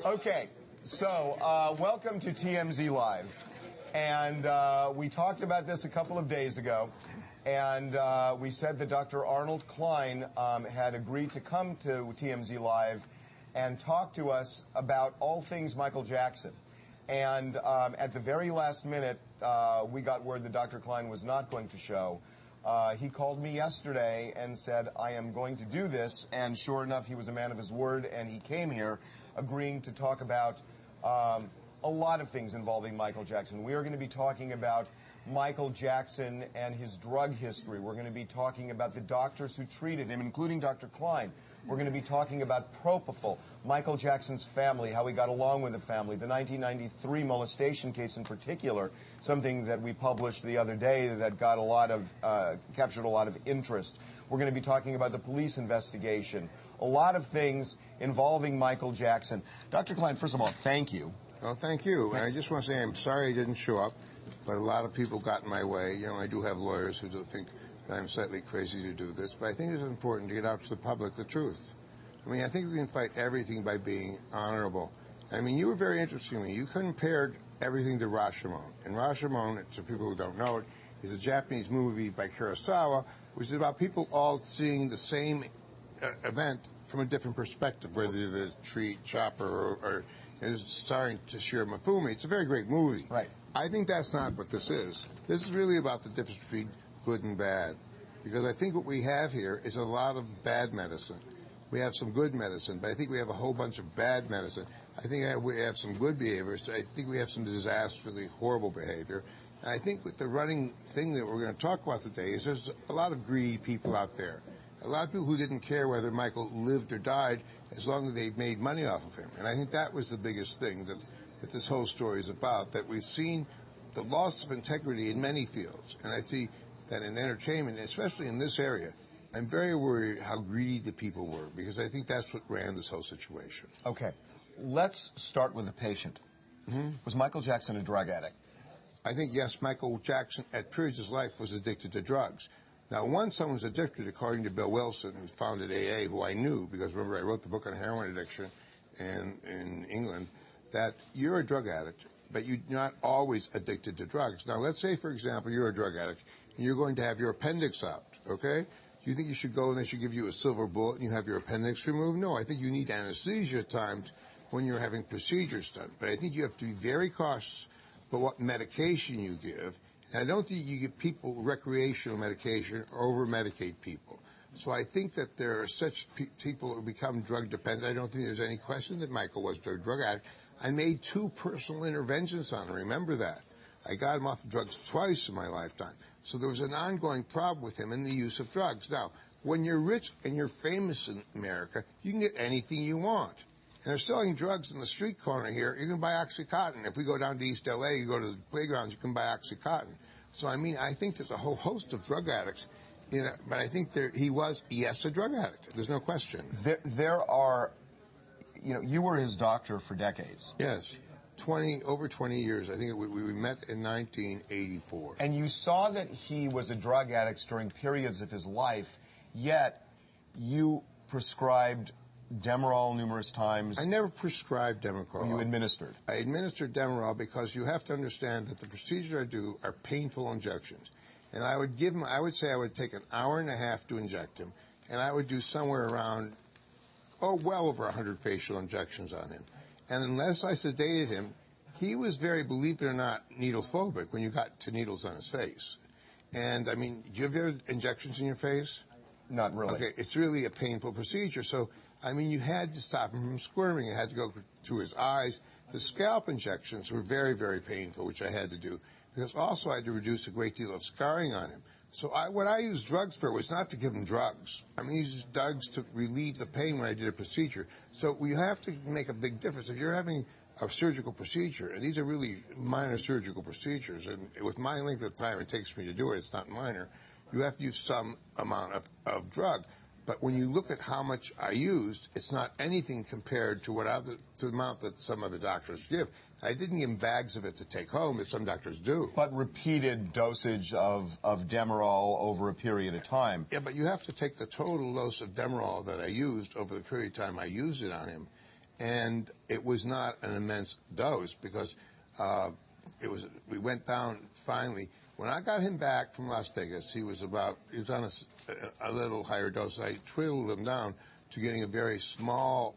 Okay, so welcome to TMZ Live. And we talked about this a couple of days ago, and we said that Dr. Arnold Klein had agreed to come to TMZ Live and talk to us about all things Michael Jackson. And at the very last minute, we got word that Dr. Klein was not going to show. He called me yesterday and said, I am going to do this, and sure enough, he was a man of his word, and he came here agreeing to talk about a lot of things involving Michael Jackson. We are going to be talking about Michael Jackson and his drug history. We're going to be talking about the doctors who treated him, including Dr. Klein. We're going to be talking about propofol, Michael Jackson's family, how he got along with the family, the 1993 molestation case in particular, something that we published the other day that got captured a lot of interest. We're going to be talking about the police investigation, a lot of things involving Michael Jackson. Dr. Klein, first of all, thank you. Well, thank you. I just want to say I'm sorry I didn't show up, but a lot of people got in my way. You know, I do have lawyers who think that I'm slightly crazy to do this, but I think it's important to get out to the public the truth. I mean, I think we can fight everything by being honorable. I mean, you were very interesting to me. You compared everything to Rashomon. And Rashomon, to people who don't know it, is a Japanese movie by Kurosawa, which is about people all seeing the same event from a different perspective, whether the tree chopper or is starring Toshiro Mifune. It's a very great movie. Right. I think that's not what this is. This is really about the difference between good and bad. Because I think what we have here is a lot of bad medicine. We have some good medicine, but I think we have a whole bunch of bad medicine. I think we have some good behaviors. I think we have some disastrously horrible behavior. And I think with the running thing that we're going to talk about today is there's a lot of greedy people out there. A lot of people who didn't care whether Michael lived or died as long as they made money off of him. And I think that was the biggest thing that this whole story is about, that we've seen the loss of integrity in many fields. And I see that in entertainment, especially in this area, I'm very worried how greedy the people were, because I think that's what ran this whole situation. Okay. Let's start with the patient. Mm-hmm. Was Michael Jackson a drug addict? I think, yes, Michael Jackson, at periods of his life, was addicted to drugs. Now, once someone's addicted, according to Bill Wilson, who founded AA, who I knew, because remember I wrote the book on heroin addiction in England, that you're a drug addict, but you're not always addicted to drugs. Now, let's say, for example, you're a drug addict, and you're going to have your appendix out, okay? Do you think you should go and they should give you a silver bullet and you have your appendix removed? No, I think you need anesthesia at times when you're having procedures done. But I think you have to be very cautious about what medication you give. And I don't think you give people recreational medication or over-medicate people. So I think that there are such people who become drug dependent. I don't think there's any question that Michael was a drug addict. I made 2 personal interventions on him. Remember that. I got him off of drugs twice in my lifetime. So there was an ongoing problem with him in the use of drugs. Now, when you're rich and you're famous in America, you can get anything you want. And they're selling drugs in the street corner here. You can buy Oxycontin. If we go down to East LA, you go to the playgrounds, you can buy Oxycontin. So, I mean, I think there's a whole host of drug addicts. But I think he was, yes, a drug addict. There's no question. There are, you were his doctor for decades. Yes. Over 20 years. I think we met in 1984. And you saw that he was a drug addict during periods of his life, yet you prescribed Demerol numerous times. I never prescribed Demerol. You administered. I administered Demerol because you have to understand that the procedures I do are painful injections. And I would say I would take an hour and a half to inject him, and I would do somewhere around, well over 100 facial injections on him. And unless I sedated him, he was very, believe it or not, needle phobic when you got to needles on his face. And, I mean, do you have ever injections in your face? Not really. Okay, it's really a painful procedure. So, I mean, you had to stop him from squirming. You had to go to his eyes. The scalp injections were very, very painful, which I had to do, because also I had to reduce a great deal of scarring on him. So what I used drugs for was not to give him drugs. I mean, I used drugs to relieve the pain when I did a procedure. So we have to make a big difference. If you're having a surgical procedure, and these are really minor surgical procedures, and with my length of time it takes me to do it, it's not minor, you have to use some amount of drug. But when you look at how much I used, it's not anything compared to the amount that some other doctors give. I didn't give him bags of it to take home, as some doctors do. But repeated dosage of Demerol over a period of time. Yeah, but you have to take the total dose of Demerol that I used over the period of time I used it on him. And it was not an immense dose because we went down finally. When I got him back from Las Vegas, he was on a little higher dose. I twiddled him down to getting a very small,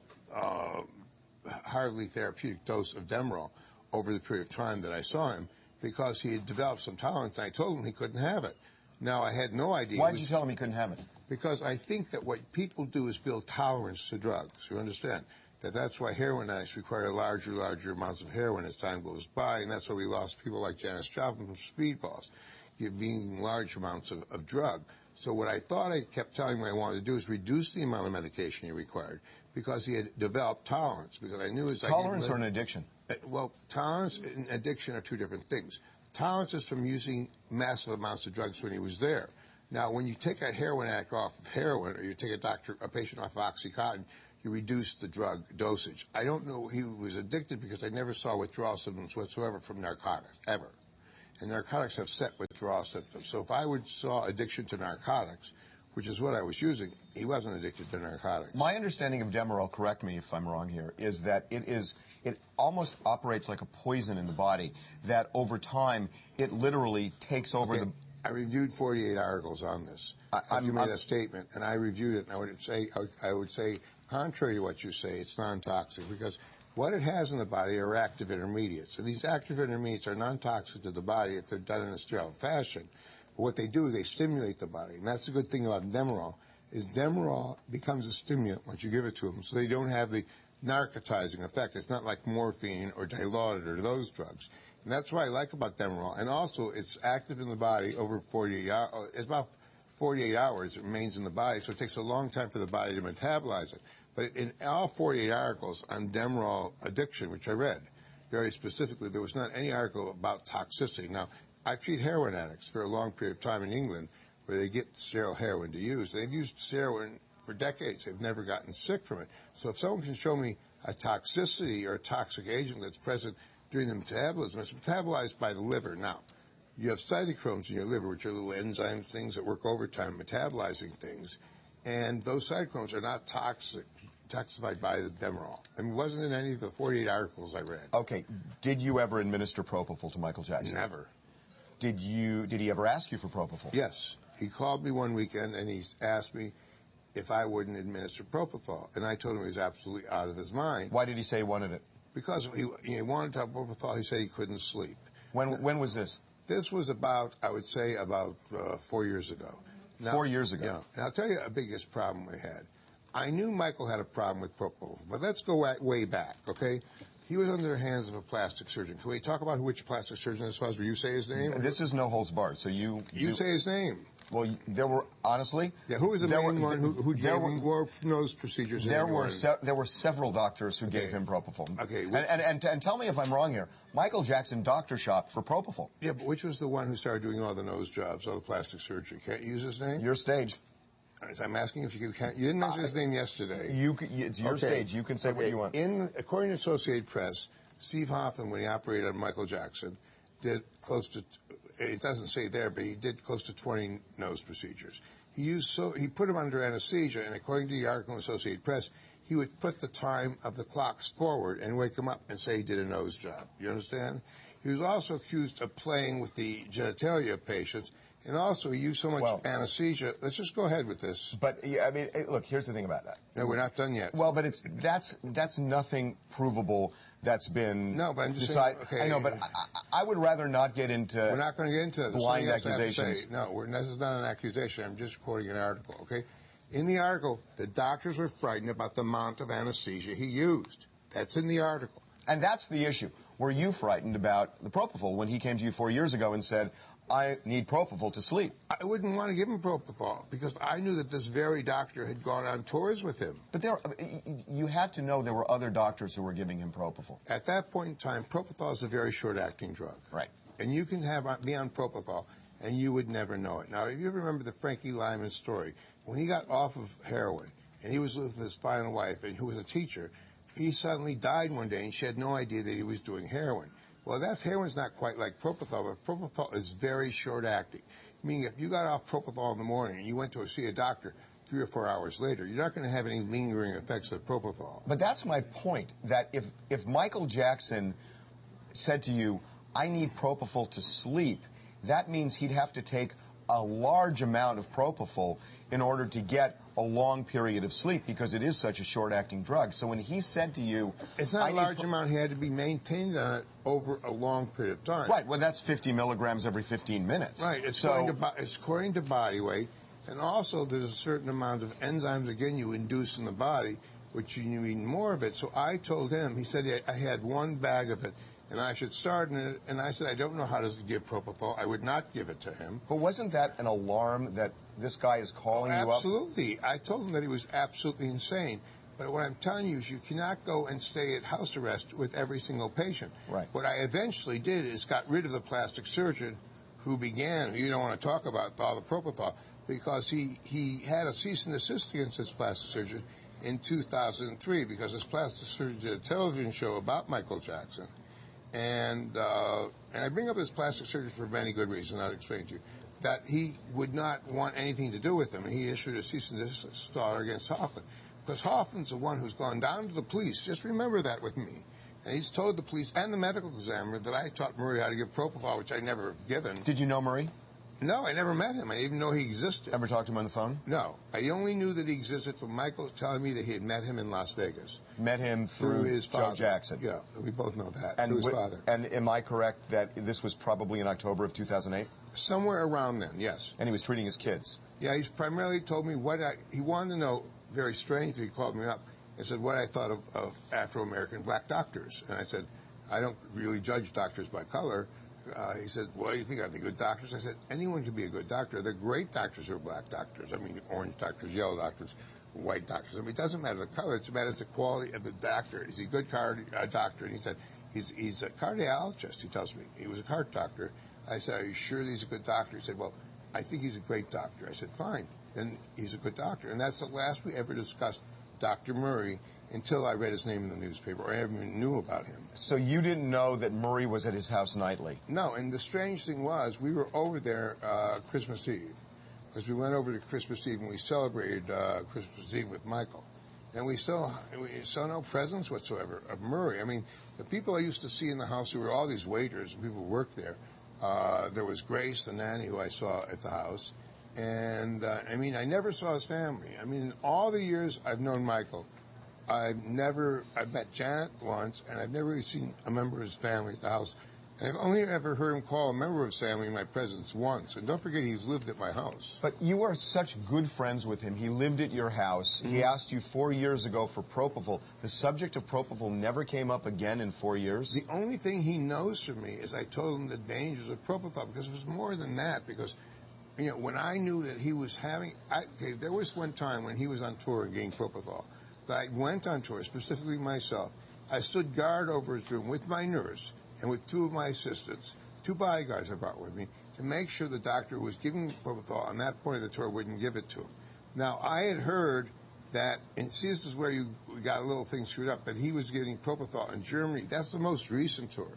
hardly therapeutic dose of Demerol over the period of time that I saw him, because he had developed some tolerance, and I told him he couldn't have it. Now, I had no idea. Why did you tell him he couldn't have it? Because I think that what people do is build tolerance to drugs. You understand? That's why heroin addicts require larger amounts of heroin as time goes by, and that's why we lost people like Janis Joplin from speedballs, being large amounts of drug. So what I thought I kept telling him I wanted to do is reduce the amount of medication he required, because he had developed tolerance. Because I knew as tolerance or an addiction? Well, tolerance and addiction are two different things. Tolerance is from using massive amounts of drugs when he was there. Now, when you take a heroin addict off of heroin, or you take a patient off of Oxycontin, you reduce the drug dosage. I don't know he was addicted because I never saw withdrawal symptoms whatsoever from narcotics, ever. And narcotics have set withdrawal symptoms. So if I saw addiction to narcotics, which is what I was using, he wasn't addicted to narcotics. My understanding of Demerol, correct me if I'm wrong here, is that it almost operates like a poison in the body, that over time it literally takes over the... I reviewed 48 articles on this. You made a statement, and I reviewed it, and I would say, contrary to what you say, it's non-toxic, because what it has in the body are active intermediates. And these active intermediates are non-toxic to the body if they're done in a sterile fashion. But what they do is they stimulate the body. And that's the good thing about Demerol, is Demerol becomes a stimulant once you give it to them, so they don't have the narcotizing effect. It's not like morphine or Dilaudid or those drugs. And that's what I like about Demerol. And also, it's active in the body over 48 hours. It's about 48 hours it remains in the body, so it takes a long time for the body to metabolize it. But in all 48 articles on Demerol addiction, which I read very specifically, there was not any article about toxicity. Now, I've treated heroin addicts for a long period of time in England, where they get sterile heroin to use. They've used heroin for decades. They've never gotten sick from it. So if someone can show me a toxicity or a toxic agent that's present during the metabolism, it's metabolized by the liver. Now, you have cytochromes in your liver, which are little enzymes, things that work overtime, metabolizing things. And those cytochromes are not toxified by the Demerol. I mean, it wasn't in any of the 48 articles I read. Okay. Did you ever administer propofol to Michael Jackson? Never. Did he ever ask you for propofol? Yes. He called me one weekend, and he asked me if I wouldn't administer propofol. And I told him he was absolutely out of his mind. Why did he say he wanted it? Because he wanted to have propofol. He said he couldn't sleep. When was this? This was about 4 years ago. Now, 4 years ago? Yeah. And I'll tell you a biggest problem we had. I knew Michael had a problem with propofol, but let's go way back, okay? He was under the hands of a plastic surgeon. Can we talk about which plastic surgeon this was? Will you say his name? This is no holds barred, so you say his name. Well, there were, honestly... Yeah, who was the main one who gave him nose procedures? There were several doctors who gave him propofol. Okay. And tell me if I'm wrong here. Michael Jackson doctor shopped for propofol. Yeah, but which was the one who started doing all the nose jobs, all the plastic surgery? Can't you use his name? Your stage. I'm asking if you can't. You didn't mention his name yesterday. It's your stage. You can say what you want. According to Associated Press, Steve Hoffman, when he operated on Michael Jackson, did close to... It doesn't say there, but he did close to 20 nose procedures. He put him under anesthesia, and according to the article in Associated Press, he would put the time of the clocks forward and wake him up and say he did a nose job. You understand? He was also accused of playing with the genitalia of patients, and also he used so much anesthesia. Let's just go ahead with this. But I mean, look, here's the thing about that. No, we're not done yet. Well, but that's nothing provable that's been No, but I'm just saying, okay. I know, but I would rather not get into... We're not going to get into blind accusations. No, this is not an accusation. I'm just quoting an article, okay? In the article, the doctors were frightened about the amount of anesthesia he used. That's in the article. And that's the issue. Were you frightened about the propofol when he came to you 4 years ago and said, I need propofol to sleep? I wouldn't want to give him propofol because I knew that this very doctor had gone on tours with him. But you had to know there were other doctors who were giving him propofol. At that point in time, propofol is a very short-acting drug. Right. And you can be on propofol, and you would never know it. Now, if you remember the Frankie Lyman story, when he got off of heroin, and he was with his final wife, and who was a teacher, he suddenly died one day, and she had no idea that he was doing heroin. Well, heroin's not quite like propofol, but propofol is very short-acting. Meaning if you got off propofol in the morning and you went to see a doctor, 3 or 4 hours later. You're not going to have any lingering effects of propofol. But that's my point, that if Michael Jackson said to you, I need propofol to sleep, that means he'd have to take a large amount of propofol in order to get a long period of sleep, because it is such a short-acting drug. So when he said to you... It's not a large amount. He had to be maintained on it over a long period of time. Right. Well, that's 50 milligrams every 15 minutes. Right. It's according to body weight. And also there's a certain amount of enzymes, again, you induce in the body, which you need more of it. So I told him, he said I had one bag of it, and I should start in it. And I said, I don't know how to give propofol. I would not give it to him. But wasn't that an alarm that this guy is calling you up? Absolutely. I told him that he was absolutely insane. But what I'm telling you is you cannot go and stay at house arrest with every single patient. Right. What I eventually did is got rid of the plastic surgeon who began, you don't want to talk about all the propofol, because he had a cease and desist against this plastic surgeon in 2003, because this plastic surgeon did a television show about Michael Jackson. And I bring up this plastic surgeon for many good reasons, I'll explain to you, that he would not want anything to do with him, and he issued a cease and desist order against Hoffman. Because Hoffman's the one who's gone down to the police, just remember that with me, and he's told the police and the medical examiner that I taught Murray how to give propofol, which I never have given. Did you know Murray? No, I never met him. I didn't even know he existed. Ever talked to him on the phone? No. I only knew that he existed from Michael telling me that he had met him in Las Vegas. Met him through his father. Joe Jackson. Yeah, we both know that, and through his father. And am I correct that this was probably in October of 2008? Somewhere around then, yes. And he was treating his kids? Yeah, he's primarily told me he wanted to know, very strangely, he called me up and said what I thought of Afro-American black doctors. And I said, I don't really judge doctors by color. He said, well, you think I'd be good doctors? I said, anyone can be a good doctor. The great doctors are black doctors. I mean, orange doctors, yellow doctors, white doctors. I mean, it doesn't matter the color. It matters the quality of the doctor. Is he a good doctor? And he said, he's a cardiologist, he tells me. He was a heart doctor. I said, are you sure he's a good doctor? He said, well, I think he's a great doctor. I said, fine, then he's a good doctor. And that's the last we ever discussed Dr. Murray until I read his name in the newspaper, or I even knew about him. So you didn't know that Murray was at his house nightly? No, and the strange thing was, we were over there Christmas Eve, because we went over to Christmas Eve and we celebrated Christmas Eve with Michael. And we saw no presence whatsoever of Murray. I mean, the people I used to see in the house, there were all these waiters and people who worked there. There was Grace, the nanny, who I saw at the house. And, I mean, I never saw his family. I mean, in all the years I've known Michael, I've met Janet once, and I've never really seen a member of his family at the house. And I've only ever heard him call a member of his family in my presence once. And don't forget, he's lived at my house. But you are such good friends with him. He lived at your house. Mm-hmm. He asked you 4 years ago for propofol. The subject of propofol never came up again in 4 years? The only thing he knows from me is I told him the dangers of propofol, because it was more than that, because, you know, when I knew that he was having... there was one time when he was on tour and getting propofol. I went on tour, specifically myself. I stood guard over his room with my nurse and with 2 of my assistants, 2 bodyguards I brought with me, to make sure the doctor who was giving propofol on that point of the tour wouldn't give it to him. Now, I had heard that, and see, this is where we got a little thing screwed up, but he was getting propofol in Germany. That's the most recent tour.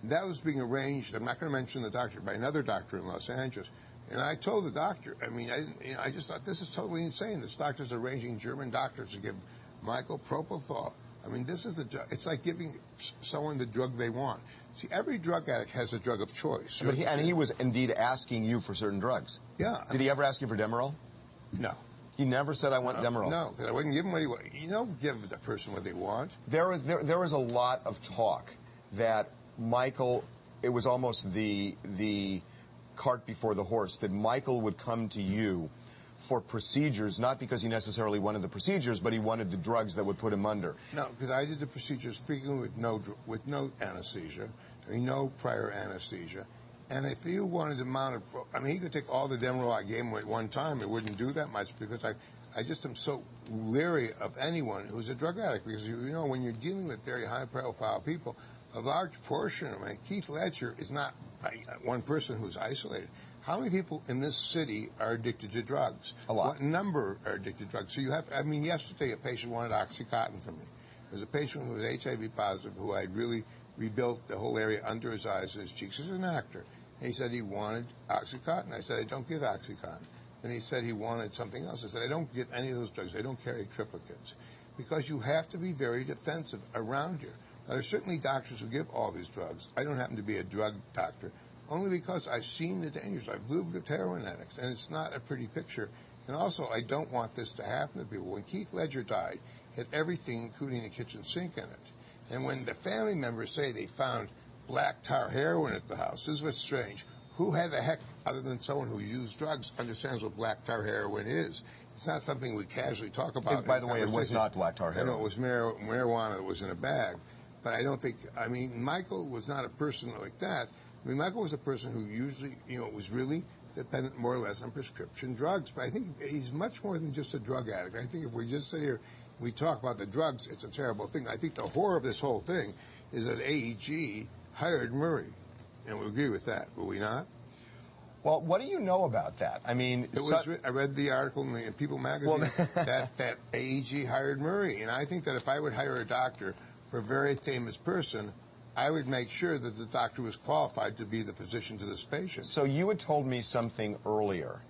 And that was being arranged, I'm not going to mention the doctor, by another doctor in Los Angeles. And I told the doctor, I mean, I just thought, this is totally insane. This doctor's arranging German doctors to give Michael propofol. I mean, this is it's like giving someone the drug they want. See, every drug addict has a drug of choice. But he was indeed asking you for certain drugs. Yeah. Did he ever ask you for Demerol? No. He never said, I want Demerol? No, because I wouldn't give him what he wanted. You don't give the person what they want. There was a lot of talk that Michael, it was almost the cart before the horse, that Michael would come to you for procedures, not because he necessarily wanted the procedures, but he wanted the drugs that would put him under. No, because I did the procedures frequently with no anesthesia, no prior anesthesia. And if he wanted to mount it, I mean, he could take all the Demerol I gave him at one time. It wouldn't do that much, because I just am so leery of anyone who's a drug addict, because, you know, when you're dealing with very high-profile people, a large portion of Keith Ledger is not one person who's isolated. How many people in this city are addicted to drugs? A lot. What number are addicted to drugs? So you have, I mean, yesterday a patient wanted OxyContin from me. There's a patient who was HIV positive who I'd really rebuilt the whole area under his eyes and his cheeks as an actor. And he said he wanted OxyContin. I said, I don't give OxyContin. Then he said he wanted something else. I said, I don't get any of those drugs. I don't carry triplicates. Because you have to be very defensive around here. Now, there's certainly doctors who give all these drugs. I don't happen to be a drug doctor, only because I've seen the dangers. I've lived with heroin addicts, and it's not a pretty picture. And also, I don't want this to happen to people. When Keith Ledger died, he had everything, including the kitchen sink in it. And when the family members say they found black tar heroin at the house, this is what's strange. Who had the heck, other than someone who used drugs, understands what black tar heroin is? It's not something we casually talk about. By the way, it was not black tar heroin. I know it was marijuana that was in a bag. But I don't think, I mean, Michael was not a person like that. I mean, Michael was a person who usually, was really dependent more or less on prescription drugs. But I think he's much more than just a drug addict. I think if we just sit here, we talk about the drugs, it's a terrible thing. I think the horror of this whole thing is that AEG hired Murray. And we agree with that, will we not? Well, what do you know about that? I mean, I read the article in People magazine that AEG hired Murray. And I think that if I would hire a doctor for a very famous person, I would make sure that the doctor was qualified to be the physician to this patient. So you had told me something earlier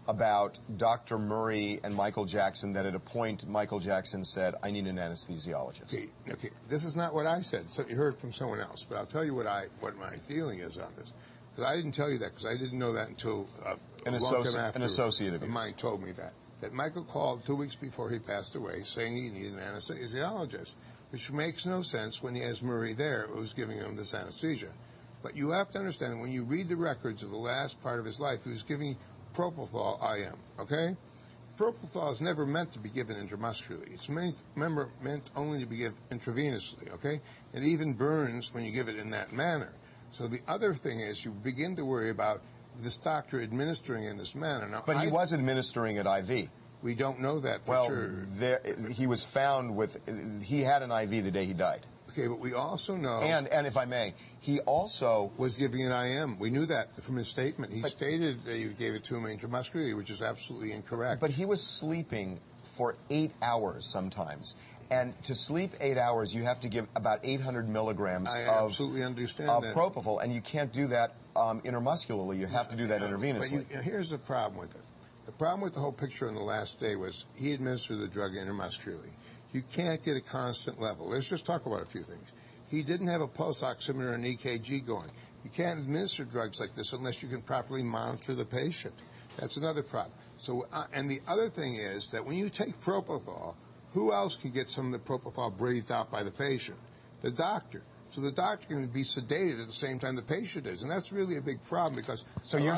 about Dr. Murray and Michael Jackson, that at a point Michael Jackson said, I need an anesthesiologist. Okay. This is not what I said. So you heard from someone else. But I'll tell you what my feeling is on this. Because I didn't tell you that, because I didn't know that until a long time after. An associate of yours. Mine told me that Michael called 2 weeks before he passed away saying he needed an anesthesiologist, which makes no sense when he has Murray there who's giving him this anesthesia. But you have to understand that when you read the records of the last part of his life, he was giving propofol IM, okay? Propofol is never meant to be given intramuscularly. It's meant only to be given intravenously, okay? It even burns when you give it in that manner. So the other thing is you begin to worry about this doctor administering in this manner. Now, but he was administering it IV. We don't know that for sure. He was found he had an IV the day he died. Okay, but we also know... And if I may, he also... was giving an IM. We knew that from his statement. He stated that you gave it to him intramuscularly, which is absolutely incorrect. But he was sleeping for 8 hours sometimes. And to sleep 8 hours, you have to give about 800 milligrams absolutely understand of propofol, and you can't do that intramuscularly. You have to do that intravenously. But here's the problem with it. The problem with the whole picture on the last day was he administered the drug intramuscularly. You can't get a constant level. Let's just talk about a few things. He didn't have a pulse oximeter and EKG going. You can't administer drugs like this unless you can properly monitor the patient. That's another problem. So, and the other thing is that when you take propofol, who else can get some of the propofol breathed out by the patient? The doctor. So the doctor can be sedated at the same time the patient is, and that's really a big problem because. So you're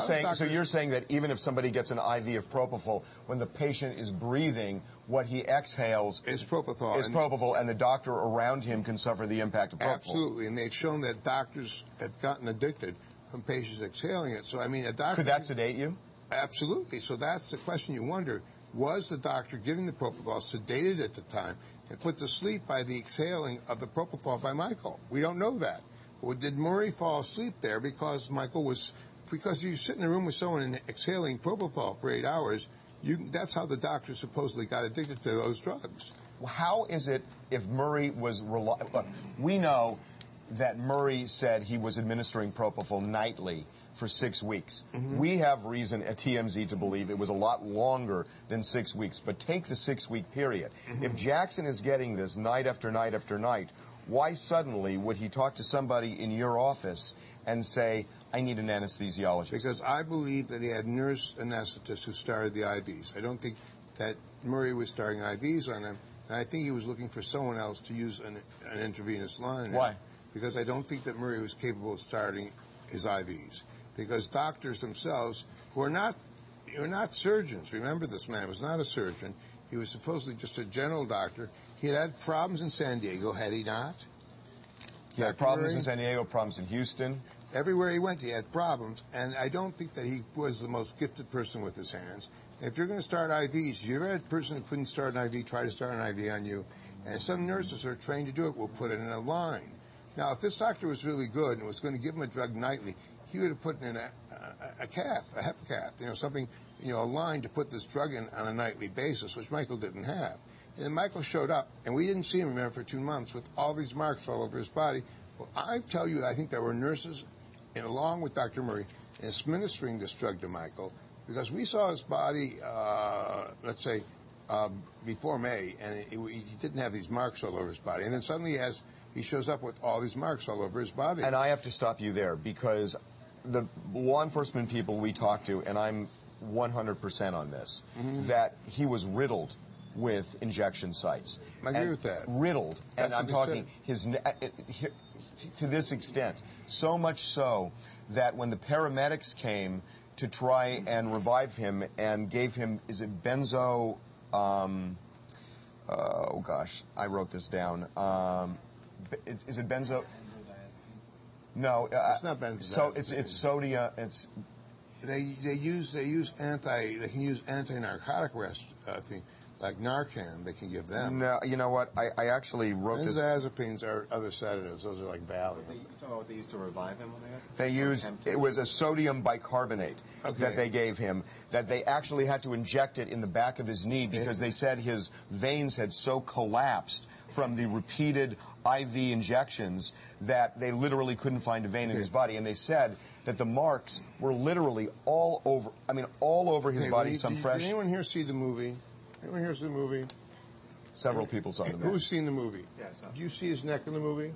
saying that even if somebody gets an IV of propofol, when the patient is breathing, what he exhales is propofol. And the doctor around him can suffer the impact of propofol. Absolutely, and they've shown that doctors have gotten addicted from patients exhaling it. So I mean, a doctor could that sedate you? Absolutely. So that's the question you wonder. Was the doctor giving the propofol sedated at the time and put to sleep by the exhaling of the propofol by Michael? We don't know that. Or did Murray fall asleep there because because you sit in a room with someone and exhaling propofol for 8 hours, that's how the doctor supposedly got addicted to those drugs. How is it if Murray was we know that Murray said he was administering propofol nightly for 6 weeks. Mm-hmm. We have reason at TMZ to believe it was a lot longer than 6 weeks. But take the 6-week period. Mm-hmm. If Jackson is getting this night after night after night, why suddenly would he talk to somebody in your office and say, I need an anesthesiologist? Because I believe that he had nurse anesthetists who started the IVs. I don't think that Murray was starting IVs on him. And I think he was looking for someone else to use an intravenous line. Why? Because I don't think that Murray was capable of starting his IVs. Because doctors themselves, who are not surgeons, remember this man was not a surgeon. He was supposedly just a general doctor. He had problems in San Diego, had he not? He had problems in San Diego, problems in Houston. Everywhere he went, he had problems. And I don't think that he was the most gifted person with his hands. And if you're going to start IVs, you ever had a person who couldn't start an IV, try to start an IV on you? And some nurses are trained to do it, will put it in a line. Now, if this doctor was really good and was going to give him a drug nightly, he would have put in a cath, a hep cath, something, a line to put this drug in on a nightly basis, which Michael didn't have. And then Michael showed up, and we didn't see him, remember, for 2 months with all these marks all over his body. Well, I tell you, I think there were nurses, along with Dr. Murray, administering this drug to Michael Because we saw his body, let's say, before May, and he didn't have these marks all over his body. And then suddenly he shows up with all these marks all over his body. And I have to stop you there, because the law enforcement people we talked to, and I'm 100% on this, that he was riddled with injection sites. I agree with that. Riddled. That's and I'm talking to this extent. So much so that when the paramedics came to try and revive him and gave him, is it benzo, oh gosh, I wrote this down. Is it benzo? No, it's not benzo. So it's sodium. It's they can use anti-narcotic thing. Like Narcan, they can give them. No, you know what? I actually wrote this. Benzodiazepines are other sedatives. Those are like Valium. You talking about what they used to revive him when they got? They used, it was a sodium bicarbonate that they gave him, that they actually had to inject it in the back of his knee because they said his veins had so collapsed from the repeated IV injections that they literally couldn't find a vein in his body. And they said that the marks were literally all over, all over his body. Did anyone here see the movie? Anyone here see the movie? Several people saw the movie. Who's seen the movie? Yeah, I saw it. Do you see his neck in the movie?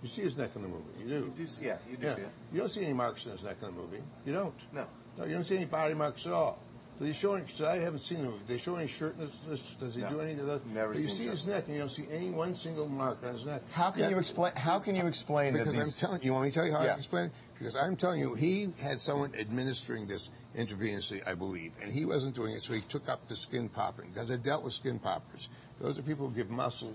You see his neck in the movie. You do. You do see it. You don't see any marks in his neck in the movie. You don't. No. No, you don't see any body marks at all. So he's showing. So I haven't seen the movie. They show any shirt in this? Does he do any of that? Never but you seen see his neck, and you don't see any one single mark on his neck. How can you explain? How can you explain because that? I'm telling you. Want me to tell you how I explain it? Because I'm telling you, he had someone administering this intravenously, I believe, and he wasn't doing it, so he took up the skin popping. Because I dealt with skin poppers. Those are people who give muscle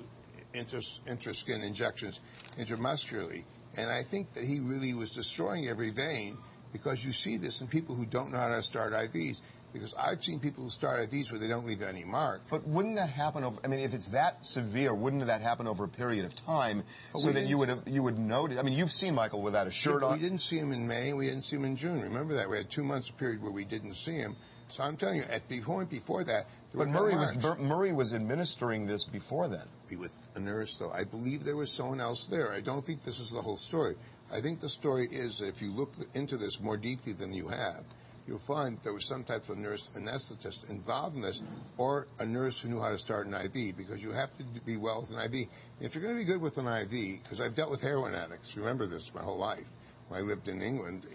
intra-skin injections intramuscularly, and I think that he really was destroying every vein, because you see this in people who don't know how to start IVs. Because I've seen people who start IVs where they don't leave any mark. But wouldn't that happen over? If it's that severe, wouldn't that happen over a period of time, so that you would notice? You've seen Michael without a shirt on. We didn't see him in May. We didn't see him in June. Remember that we had 2 months period where we didn't see him. So I'm telling you, at the point before that, there but Murray was administering this before then. With a nurse, though, I believe there was someone else there. I don't think this is the whole story. I think the story is that if you look into this more deeply than you have, you'll find there was some type of nurse anesthetist involved in this, or a nurse who knew how to start an IV, because you have to be well with an IV. If you're going to be good with an IV, because I've dealt with heroin addicts, remember this my whole life. When I lived in England,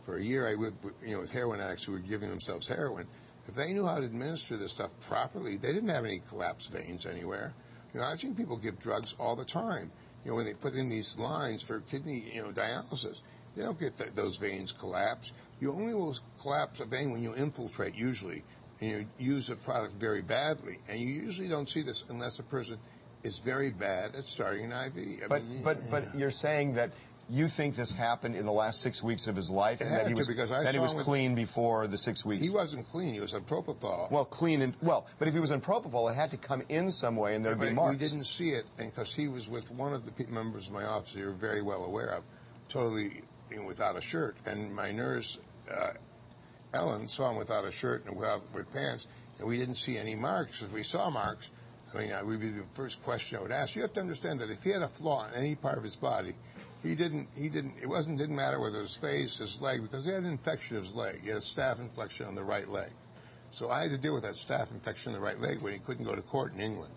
for a year I lived with heroin addicts who were giving themselves heroin. If they knew how to administer this stuff properly, they didn't have any collapsed veins anywhere. I've seen people give drugs all the time. When they put in these lines for kidney dialysis, they don't get those veins collapsed. You only will collapse a vein when you infiltrate, usually, and you use a product very badly. And you usually don't see this unless a person is very bad at starting an IV. But you're saying that you think this happened in the last 6 weeks of his life, and that he was clean before the 6 weeks. He wasn't clean. He was on propofol. Well, but if he was on propofol, it had to come in some way, and there'd be marks. We didn't see it, and because he was with one of the members of my office you're very well aware of, totally without a shirt, and my nurse Ellen saw him without a shirt and with pants, and we didn't see any marks. If we saw marks, we'd be the first question I would ask. You have to understand that if he had a flaw in any part of his body, it didn't matter whether it was his face, his leg, because he had an infection of his leg. He had a staph infection on the right leg. So I had to deal with that staph infection on the right leg when he couldn't go to court in England.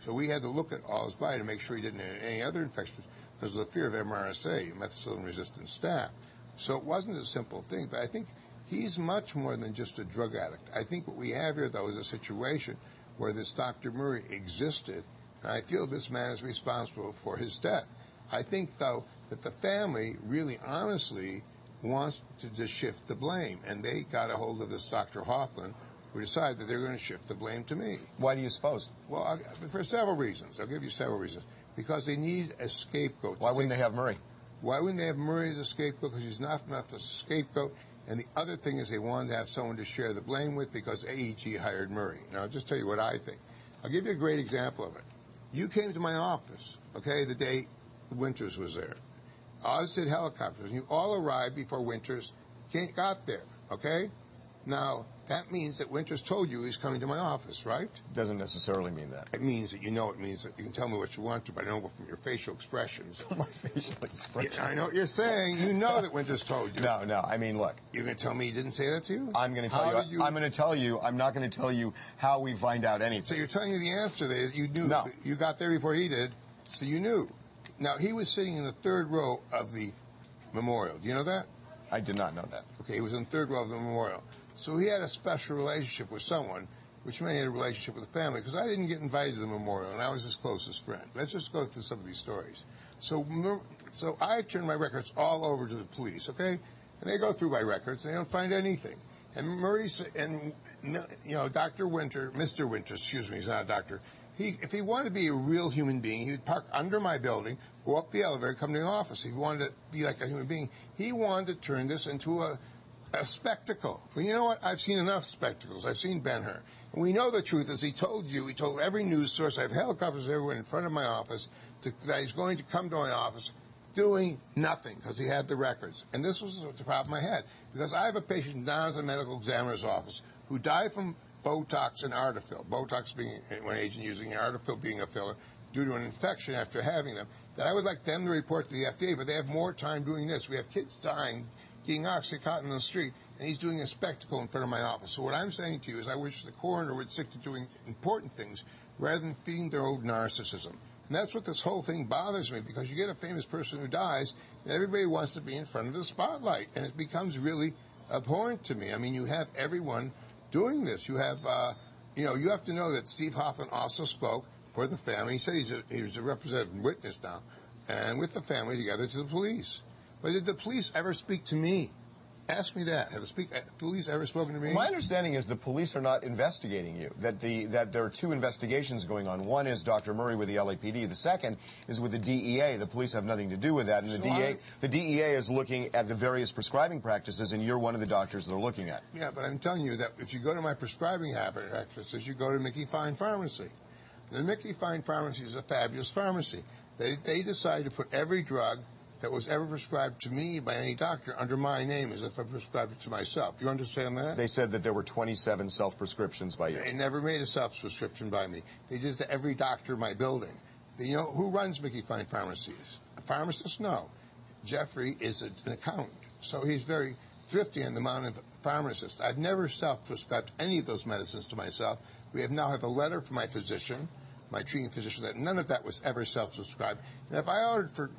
So we had to look at all his body to make sure he didn't have any other infections, because of the fear of MRSA, methicillin-resistant staph. So it wasn't a simple thing, but I think he's much more than just a drug addict. I think what we have here, though, is a situation where this Dr. Murray existed, and I feel this man is responsible for his death. I think, though, that the family really honestly wants to just shift the blame, and they got a hold of this Dr. Hoffman, who decided that they're going to shift the blame to me. Why do you suppose? Well, for several reasons. I'll give you several reasons. Because they need a scapegoat. Why wouldn't they have Murray? Why wouldn't they have Murray as a scapegoat? Because he's not enough a scapegoat. And the other thing is they wanted to have someone to share the blame with, because AEG hired Murray. Now, I'll just tell you what I think. I'll give you a great example of it. You came to my office, okay, the day Winters was there. Oz did helicopters, and you all arrived before Winters got there, okay? Now, that means that Winters told you he's coming to my office, right? Doesn't necessarily mean that. It means that you know it means that you can tell me what you want to, but I know from your facial expressions. My facial expressions. Yeah, I know what you're saying. You know that Winters told you. No, I mean, look. You're going to tell me he didn't say that to you? I'm going to tell you. I'm going to tell you. I'm not going to tell you how we find out anything. So you're telling me the answer that you knew. No. You got there before he did, so you knew. Now, he was sitting in the third row of the memorial. Do you know that? I did not know that. Okay, he was in the third row of the memorial. So he had a special relationship with someone, which meant he had a relationship with the family, because I didn't get invited to the memorial, and I was his closest friend. Let's just go through some of these stories. So I turned my records all over to the police, okay? And they go through my records, and they don't find anything. And Dr. Winter, Mr. Winter, excuse me, he's not a doctor, if he wanted to be a real human being, he would park under my building, go up the elevator, come to the office. If he wanted to be like a human being, he wanted to turn this into a spectacle. Well, you know what? I've seen enough spectacles. I've seen Ben-Hur. And we know the truth. As he told every news source, I have helicopters everywhere in front of my office, that he's going to come to my office doing nothing because he had the records. And this was the problem I had, because I have a patient down at the medical examiner's office who died from Botox and Artefill, Botox being one agent using Artefill being a filler, due to an infection after having them, that I would like them to report to the FDA, but they have more time doing this. We have kids dying, getting Oxycontin in the street, and he's doing a spectacle in front of my office. So what I'm saying to you is I wish the coroner would stick to doing important things rather than feeding their old narcissism. And that's what this whole thing bothers me, because you get a famous person who dies, and everybody wants to be in front of the spotlight, and it becomes really abhorrent to me. I mean, you have everyone doing this. You have, you have to know that Steve Hoffman also spoke for the family. He said he was a representative witness now, and with the family together to the police. But did the police ever speak to me? Ask me that. Have the police ever spoken to me? My understanding is the police are not investigating you. That there are two investigations going on. One is Dr. Murray with the LAPD. The second is with the DEA. The police have nothing to do with that. And the DEA is looking at the various prescribing practices, and you're one of the doctors they're looking at. Yeah, but I'm telling you that if you go to my prescribing practices, you go to Mickey Fine Pharmacy. The Mickey Fine Pharmacy is a fabulous pharmacy. They decided to put every drug that was ever prescribed to me by any doctor under my name as if I prescribed it to myself. You understand that? They said that there were 27 self-prescriptions by you. They never made a self-prescription by me. They did it to every doctor in my building. You know, who runs Mickey Fine Pharmacies? A pharmacist? No. Jeffrey is an accountant, so he's very thrifty in the amount of pharmacists. I've never self-prescribed any of those medicines to myself. We now have a letter from my physician, my treating physician, that none of that was ever self-prescribed. And if I ordered for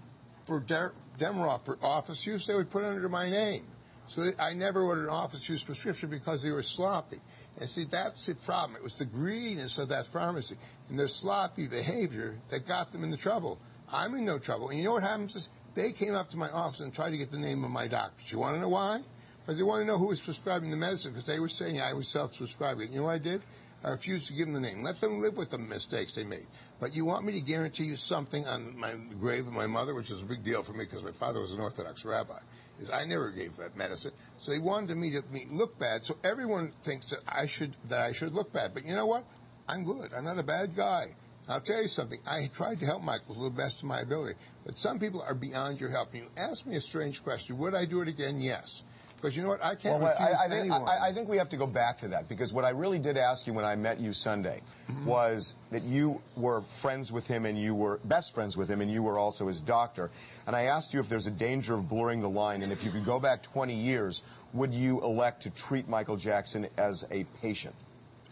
Demerol for office use, they would put it under my name. So I never ordered an office use prescription because they were sloppy. And see, that's the problem. It was the greediness of that pharmacy and their sloppy behavior that got them into trouble. I'm in no trouble. And you know what happens is they came up to my office and tried to get the name of my doctor. You want to know why? Because they want to know who was prescribing the medicine, because they were saying I was self-prescribing. You know what I did? I refused to give them the name. Let them live with the mistakes they made. But you want me to guarantee you something on my grave of my mother, which is a big deal for me because my father was an Orthodox rabbi, is I never gave that medicine. So they wanted me to look bad. So everyone thinks that I should look bad. But you know what? I'm good. I'm not a bad guy. I'll tell you something. I tried to help Michael to the best of my ability. But some people are beyond your help. And you ask me a strange question. Would I do it again? Yes. Because you know what? I can't refuse anyone. I think we have to go back to that, because what I really did ask you when I met you Sunday was that you were friends with him and you were best friends with him and you were also his doctor. And I asked you if there's a danger of blurring the line, and if you could go back 20 years, would you elect to treat Michael Jackson as a patient?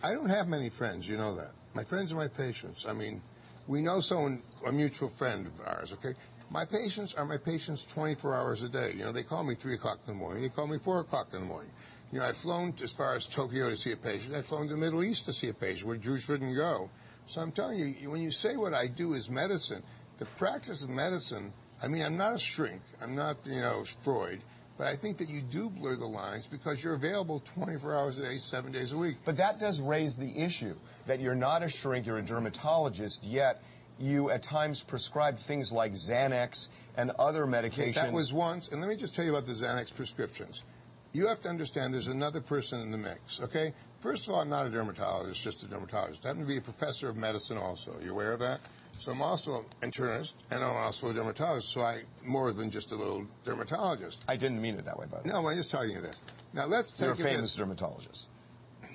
I don't have many friends, you know that. My friends are my patients. I mean, we know someone, a mutual friend of ours, okay? My patients are my patients 24 hours a day. You know, they call me 3 o'clock in the morning. They call me 4 o'clock in the morning. You know, I've flown as far as Tokyo to see a patient. I've flown to the Middle East to see a patient where Jews shouldn't go. So I'm telling you, when you say what I do is medicine, the practice of medicine, I mean, I'm not a shrink. I'm not, Freud. But I think that you do blur the lines because you're available 24 hours a day, 7 days a week. But that does raise the issue that you're not a shrink, you're a dermatologist, yet you at times prescribed things like Xanax and other medications. That was once, and let me just tell you about the Xanax prescriptions. You have to understand there's another person in the mix, okay? First of all, I'm not a dermatologist, just a dermatologist. I happen to be a professor of medicine also. Are you aware of that? So I'm also an internist, and I'm also a dermatologist, so I'm more than just a little dermatologist. I didn't mean it that way, by the way. No, I'm just telling you this. Now, let's take You're a famous dermatologist.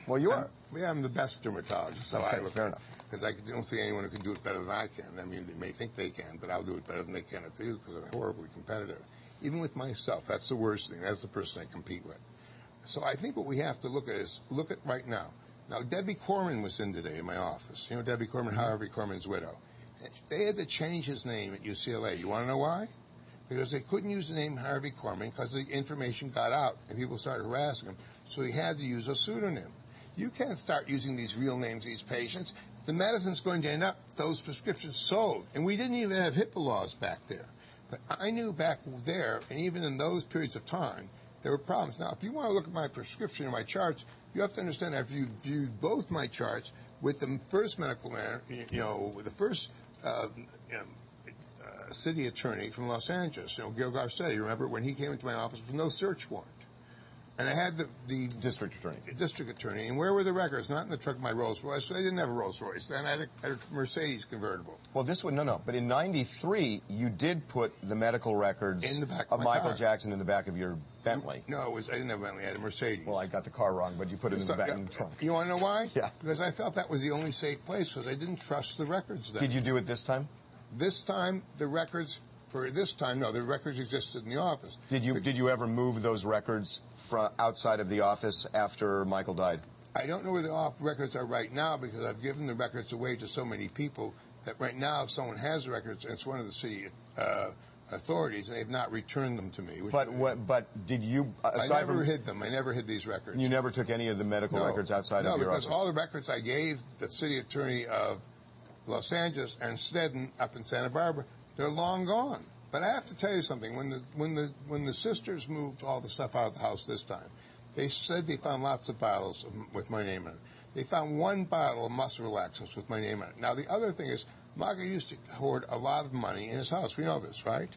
Well, you are. I'm the best dermatologist. So Okay, I look fair at it. enough. Because I don't think anyone who can do it better than I can. I mean, they may think they can, but I'll do it better than they can at you because I'm horribly competitive. Even with myself, that's the worst thing. That's the person I compete with. So I think what we have to look at is look at right now. Now, Debbie Corman was in today in my office. You know Debbie Corman, Harvey Corman's widow. They had to change his name at UCLA. You want to know why? Because they couldn't use the name Harvey Corman because the information got out and people started harassing him. So he had to use a pseudonym. You can't start using these real names of these patients. The medicine's going to end up those prescriptions sold. And we didn't even have HIPAA laws back there. But I knew back there, and even in those periods of time, there were problems. Now, if you want to look at my prescription and my charts, you have to understand after you viewed both my charts with the first medical man, with the first city attorney from Los Angeles, Gil Garcetti, remember when he came into my office with no search warrant. And I had the district attorney. And where were the records? Not in the truck of my Rolls Royce. I didn't have a Rolls Royce. Then I had a Mercedes convertible. Well, this one, no. But in '93, you did put the medical records in the back of Michael car. Jackson in the back of your Bentley. No, I didn't have a Bentley. I had a Mercedes. Well, I got the car wrong, but you put it in the back in the trunk. You want to know why? Yeah. Because I felt that was the only safe place because I didn't trust the records then. Did you do it this time? This time, the records the records existed in the office. Did you ever move those records from outside of the office after Michael died? I don't know where the records are right now because I've given the records away to so many people that right now if someone has the records, it's one of the city authorities, and they've not returned them to me. But did you? I never hid them. I never hid these records. You never took any of the medical records outside of your office? No, because all the records I gave the city attorney of Los Angeles and Sneddon up in Santa Barbara, they're long gone. But I have to tell you something. When the sisters moved all the stuff out of the house this time, they said they found lots of bottles with my name on it. They found one bottle of muscle relaxants with my name on it. Now, the other thing is, Michael used to hoard a lot of money in his house. We know this, right?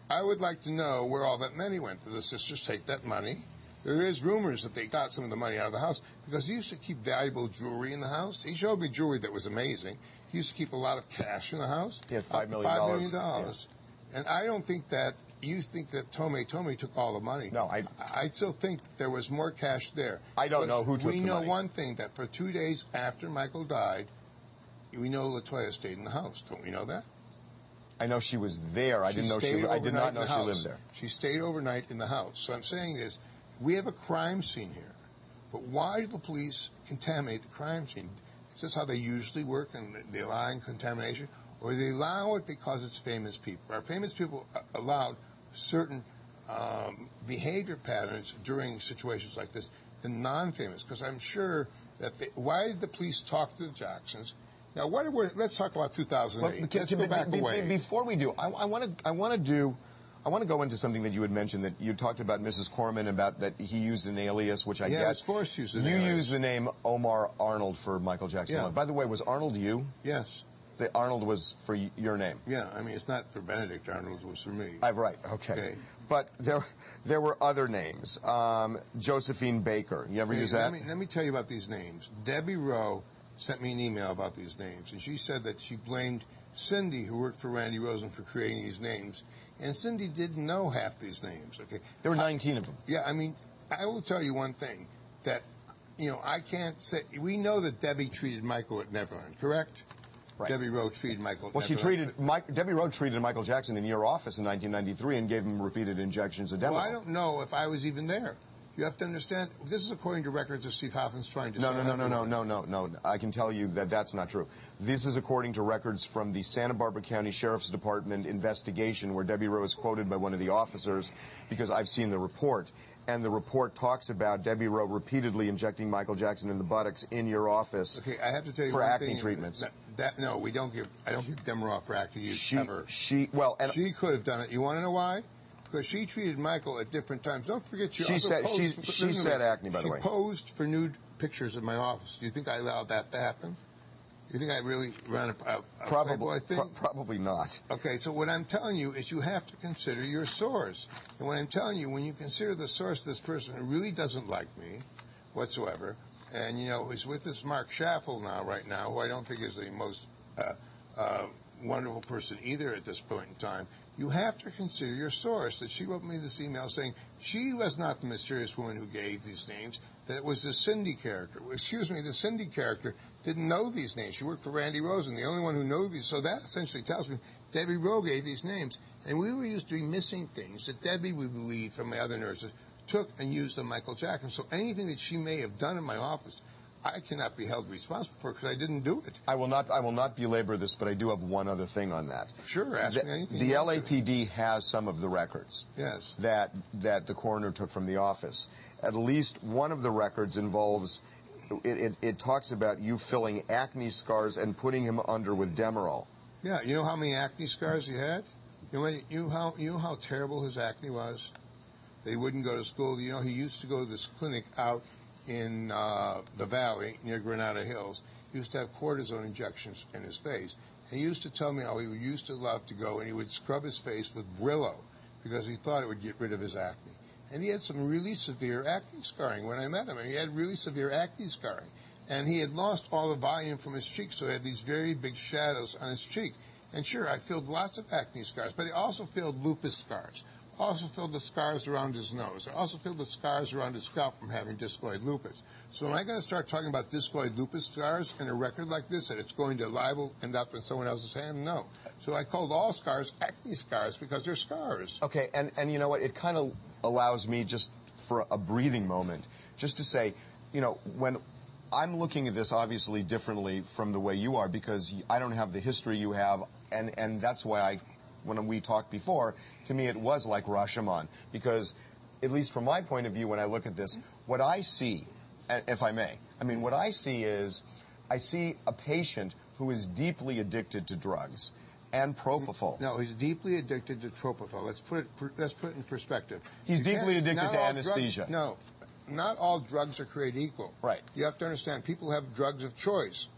I would like to know where all that money went. Did the sisters take that money? There is rumors that they got some of the money out of the house because he used to keep valuable jewelry in the house. He showed me jewelry that was amazing. He used to keep a lot of cash in the house. He had $5 million. $5 million. Yeah. And I don't think that you think that Tomei took all the money. No, I still think there was more cash there. I don't know who took the money. We know one thing, that for 2 days after Michael died, we know LaToya stayed in the house. Don't we know that? I know she was there. I did not know she lived there. She stayed overnight in the house. So I'm saying is, we have a crime scene here. But why do the police contaminate the crime scene? Is this how they usually work, and they allow contamination? Or they allow it because it's famous people? Are famous people allowed certain behavior patterns during situations like this than non-famous? Because I'm sure that why did the police talk to the Jacksons? Now, let's talk about 2008. Let's go back a way. Before we do, I want to go into something that you had mentioned, that you talked about Mrs. Corman, about that he used an alias, which I guess. Yeah, I was forced to use an alias. You used the name Omar Arnold for Michael Jackson. Yeah. By the way, was Arnold you? Yes. Arnold was for your name. Yeah, I mean, it's not for Benedict Arnold, it was for me. Right, okay. But there were other names. Josephine Baker. You ever use that? Let me tell you about these names. Debbie Rowe sent me an email about these names, and she said that she blamed Cindy, who worked for Randy Rosen, for creating these names. And Cindy didn't know half these names, okay? There were 19 of them. Yeah, I mean, I will tell you one thing, that, I can't say, we know that Debbie treated Michael at Neverland, correct? Right. Debbie Rowe treated Michael. Well, Debbie Rowe treated Michael Jackson in your office in 1993 and gave him repeated injections of Demerol. Well, I don't know if I was even there. You have to understand, this is according to records that Steve Hoffman's trying to say. No. I can tell you that that's not true. This is according to records from the Santa Barbara County Sheriff's Department investigation, where Debbie Rowe is quoted by one of the officers, because I've seen the report. And the report talks about Debbie Rowe repeatedly injecting Michael Jackson in the buttocks in your office. Okay, I have to tell you for one acne thing, treatments. No, I don't give Demerol for acne use ever. She could have done it. You want to know why? Because she treated Michael at different times. Don't forget, she said acne, by the way. She posed for nude pictures in my office. Do you think I allowed that to happen? Do you think I really ran a Playboy thing? Probably not. Okay, so what I'm telling you is you have to consider your source. And what I'm telling you, when you consider the source of this person who really doesn't like me whatsoever, and, who's with this Mark Schaffel right now, who I don't think is the most wonderful person either at this point in time. You have to consider your source, that she wrote me this email saying she was not the mysterious woman who gave these names, that it was the Cindy character. Excuse me, the Cindy character didn't know these names. She worked for Randy Rosen, the only one who knew these. So that essentially tells me Debbie Rowe gave these names. And we were used to be missing things that Debbie, we believe, from the other nurses, took and used on Michael Jackson. So anything that she may have done in my office, I cannot be held responsible for because I didn't do it. I will not belabor this, but I do have one other thing on that. Sure, ask me anything. The LAPD has some of the records. Yes. That the coroner took from the office. At least one of the records involves, it talks about you filling acne scars and putting him under with Demerol. Yeah, you know how many acne scars he had? You know how terrible his acne was? That he wouldn't go to school. You know, he used to go to this clinic out in the valley near Granada Hills. He used to have cortisone injections in his face. He used to tell me how he used to love to go and he would scrub his face with Brillo because he thought it would get rid of his acne. And he had some really severe acne scarring when I met him. And he had really severe acne scarring. And he had lost all the volume from his cheeks, so he had these very big shadows on his cheek. And sure, I filled lots of acne scars, but I also filled lupus scars. Also filled the scars around his nose. I also filled the scars around his scalp from having discoid lupus. So am I going to start talking about discoid lupus scars in a record like this, that it's going to liable end up in someone else's hand? No. So I called all scars acne scars because they're scars. Okay, and you know what? It kind of allows me just for a breathing moment just to say, you know, when I'm looking at this obviously differently from the way you are because I don't have the history you have, and that's why when we talked before, to me it was like Rashomon, because at least from my point of view when I look at this, what I see, if I may, I mean what I see is, I see a patient who is deeply addicted to drugs and propofol. No, he's deeply addicted to propofol. Let's put it in perspective. He's deeply addicted to anesthesia. No, not all drugs are created equal. Right. You have to understand, people have drugs of choice.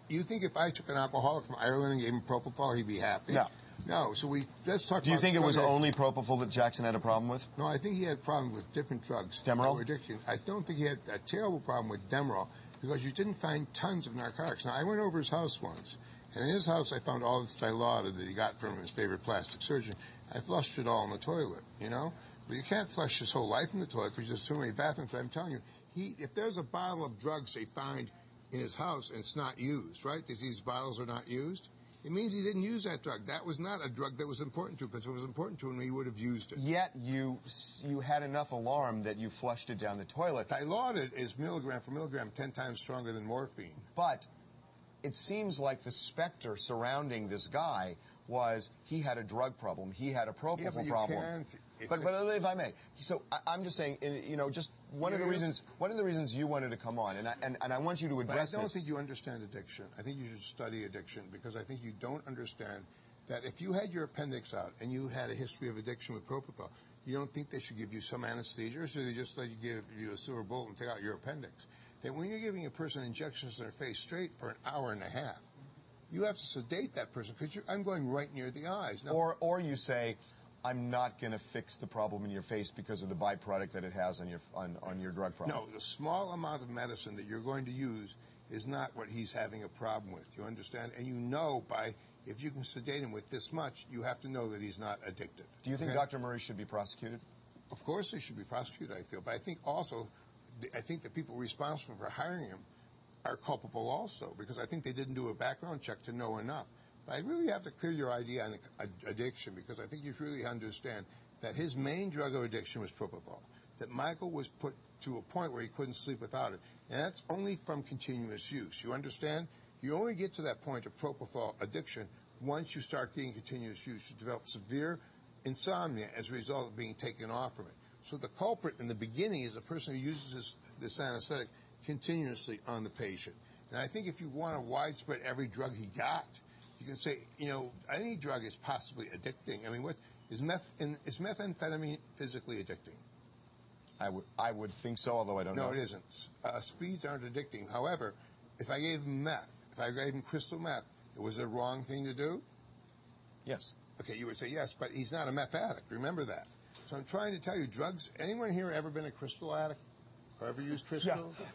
You think if I took an alcoholic from Ireland and gave him propofol, he'd be happy? No. No, so let's talk about... Do you think it was only propofol that Jackson had a problem with? No, I think he had problems with different drugs. Demerol? Addiction. I don't think he had a terrible problem with Demerol because you didn't find tons of narcotics. Now, I went over his house once, and in his house I found all this Dilaudid that he got from his favorite plastic surgeon. I flushed it all in the toilet, you know? But you can't flush his whole life in the toilet because there's so many bathrooms. But I'm telling you, if there's a bottle of drugs they find in his house and it's not used, right? These bottles are not used. It means he didn't use that drug. That was not a drug that was important to him, because if it was important to him, he would have used it. Yet you had enough alarm that you flushed it down the toilet. Dilaudid is milligram for milligram 10 times stronger than morphine. But it seems like the specter surrounding this guy was he had a drug problem, he had a propofol problem. But if I may, so I'm just saying, you know, just one of the reasons you wanted to come on, and I want you to address this. I don't think you understand addiction. I think you should study addiction, because I think you don't understand that if you had your appendix out and you had a history of addiction with propofol, you don't think they should give you some anesthesia, or should they just let you give you a silver bullet and take out your appendix? That when you're giving a person injections in their face straight for an hour and a half, you have to sedate that person, because I'm going right near the eyes. Now, or you say, I'm not going to fix the problem in your face because of the byproduct that it has on your drug problem. No, the small amount of medicine that you're going to use is not what he's having a problem with. You understand? And you know, if you can sedate him with this much, you have to know that he's not addicted. Do you think Dr. Murray should be prosecuted? Of course he should be prosecuted, I feel. But I think also, the people responsible for hiring him are culpable also, because I think they didn't do a background check to know enough. But I really have to clear your idea on addiction, because I think you really understand that his main drug of addiction was propofol, that Michael was put to a point where he couldn't sleep without it. And that's only from continuous use. You understand? You only get to that point of propofol addiction once you start getting continuous use. You develop severe insomnia as a result of being taken off from it. So the culprit in the beginning is a person who uses this anesthetic continuously on the patient. And I think if you want to widespread every drug he got, you can say, you know, any drug is possibly addicting. I mean, is methamphetamine physically addicting? I would think so, although I don't know. No, it isn't. Speeds aren't addicting. However, if I gave him meth, if I gave him crystal meth, was it a wrong thing to do? Yes. Okay, you would say yes, but he's not a meth addict. Remember that. So I'm trying to tell you, drugs, anyone here ever been a crystal addict? Or ever used crystal? Yeah.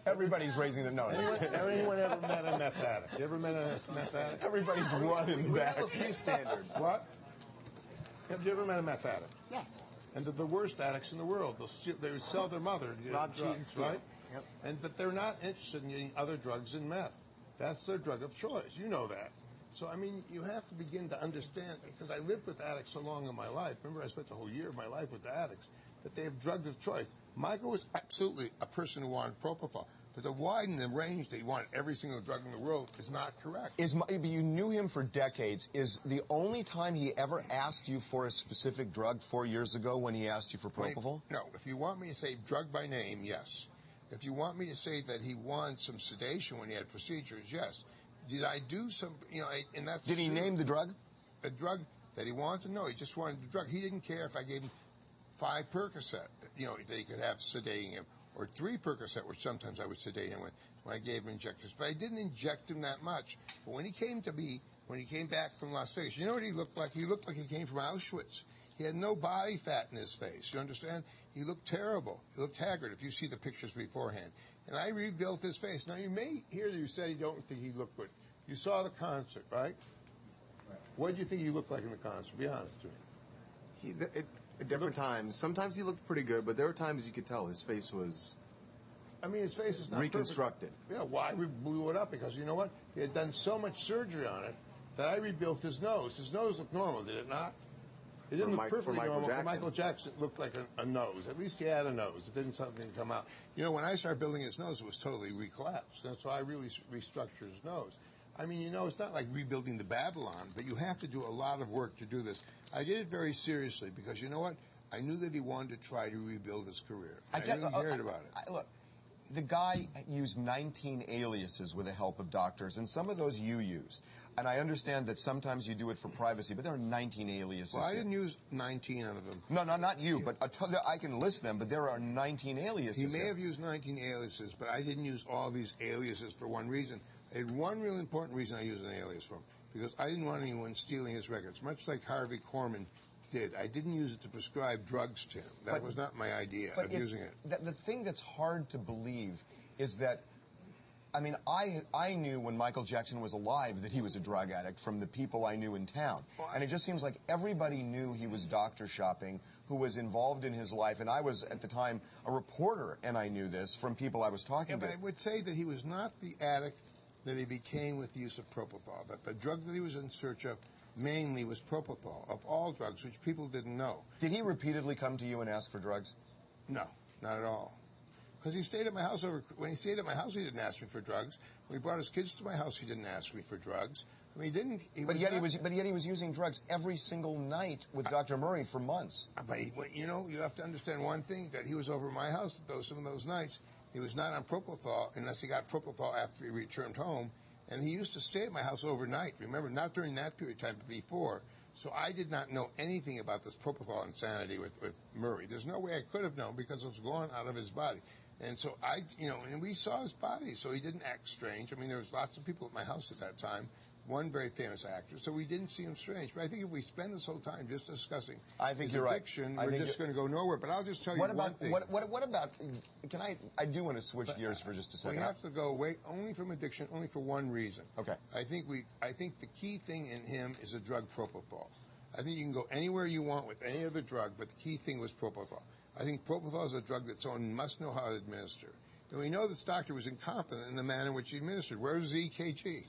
Everybody's raising their nose. Anyone ever met a meth addict? You ever met a meth addict? Everybody's running We back. have a few standards. What? Have you ever met a meth addict? Yes. And they're the worst addicts in the world. They would sell their mother to get Rob, cheat, and drugs, steal. right? Yep. But they're not interested in getting other drugs than meth. That's their drug of choice. You know that. So, I mean, you have to begin to understand, because I lived with addicts so long in my life. Remember, I spent the whole year of my life with the addicts, that they have drugs of choice. Michael was absolutely a person who wanted propofol. But to widen the range that he wanted every single drug in the world is not correct. You knew him for decades. Is the only time he ever asked you for a specific drug 4 years ago when he asked you for propofol? No. If you want me to say drug by name, yes. If you want me to say that he wanted some sedation when he had procedures, yes. Did I do some, and that's... Did he name the drug? A drug that he wanted? No, he just wanted the drug. He didn't care if I gave him 5 Percocet, that he could have sedating him, or 3 Percocet, which sometimes I would sedate him with when I gave him injections. But I didn't inject him that much. But when he came back from Las Vegas, you know what he looked like? He looked like he came from Auschwitz. He had no body fat in his face. You understand? He looked terrible. He looked haggard if you see the pictures beforehand. And I rebuilt his face. Now, you may hear that you say you don't think he looked good. You saw the concert, right? What did you think he looked like in the concert? Be honest with me. At different times. Sometimes he looked pretty good, but there were times you could tell his face was... I mean, his face is not reconstructed. Perfect. Yeah, why we blew it up? Because you know what? He had done so much surgery on it that I rebuilt his nose. His nose looked normal, did it not? It didn't look perfectly normal. For Michael Jackson, it looked like a nose. At least he had a nose. It didn't something come out. When I started building his nose, it was totally recollapsed. That's why I really restructured his nose. I mean, it's not like rebuilding the Babylon, but you have to do a lot of work to do this. I did it very seriously because you know what? I knew that he wanted to try to rebuild his career. I didn't hear about it. Look, the guy used 19 aliases with the help of doctors, and some of those you used. And I understand that sometimes you do it for privacy, but there are 19 aliases. Well, I didn't use 19 out of them. No, not you, but I can list them, but there are 19 aliases. He may have used 19 aliases, but I didn't use all these aliases for one reason. I had one really important reason I used an alias for him, because I didn't want anyone stealing his records, much like Harvey Korman did. I didn't use it to prescribe drugs to him. That was not my idea of using it. The thing that's hard to believe is that, I mean, I knew when Michael Jackson was alive that he was a drug addict from the people I knew in town. And it just seems like everybody knew he was doctor shopping, who was involved in his life. And I was, at the time, a reporter, and I knew this from people I was talking to. But I would say that he was not the addict that he became with the use of propofol. That the drug that he was in search of mainly was propofol, of all drugs, which people didn't know. Did he repeatedly come to you and ask for drugs? No, not at all. Because he stayed at my house when he stayed at my house, he didn't ask me for drugs. When he brought his kids to my house, he didn't ask me for drugs. I mean, he didn't. But yet he was using drugs every single night with Dr. Murray for months. But you have to understand one thing, that he was over at my house some of those nights. He was not on propofol unless he got propofol after he returned home. And he used to stay at my house overnight. Remember, not during that period of time, but before. So I did not know anything about this propofol insanity with Murray. There's no way I could have known because it was gone out of his body. And so and we saw his body, so he didn't act strange. I mean, there was lots of people at my house at that time, one very famous actor, so we didn't see him strange. But I think if we spend this whole time just discussing his addiction, we're just going to go nowhere. But I'll just tell you one thing. What about, I do want to switch gears for just a second. We have to go away only from addiction, only for one reason. Okay. I think the key thing in him is a drug, propofol. I think you can go anywhere you want with any other drug, but the key thing was propofol. I think propofol is a drug that someone must know how to administer. And we know this doctor was incompetent in the manner in which he administered. Where was the EKG?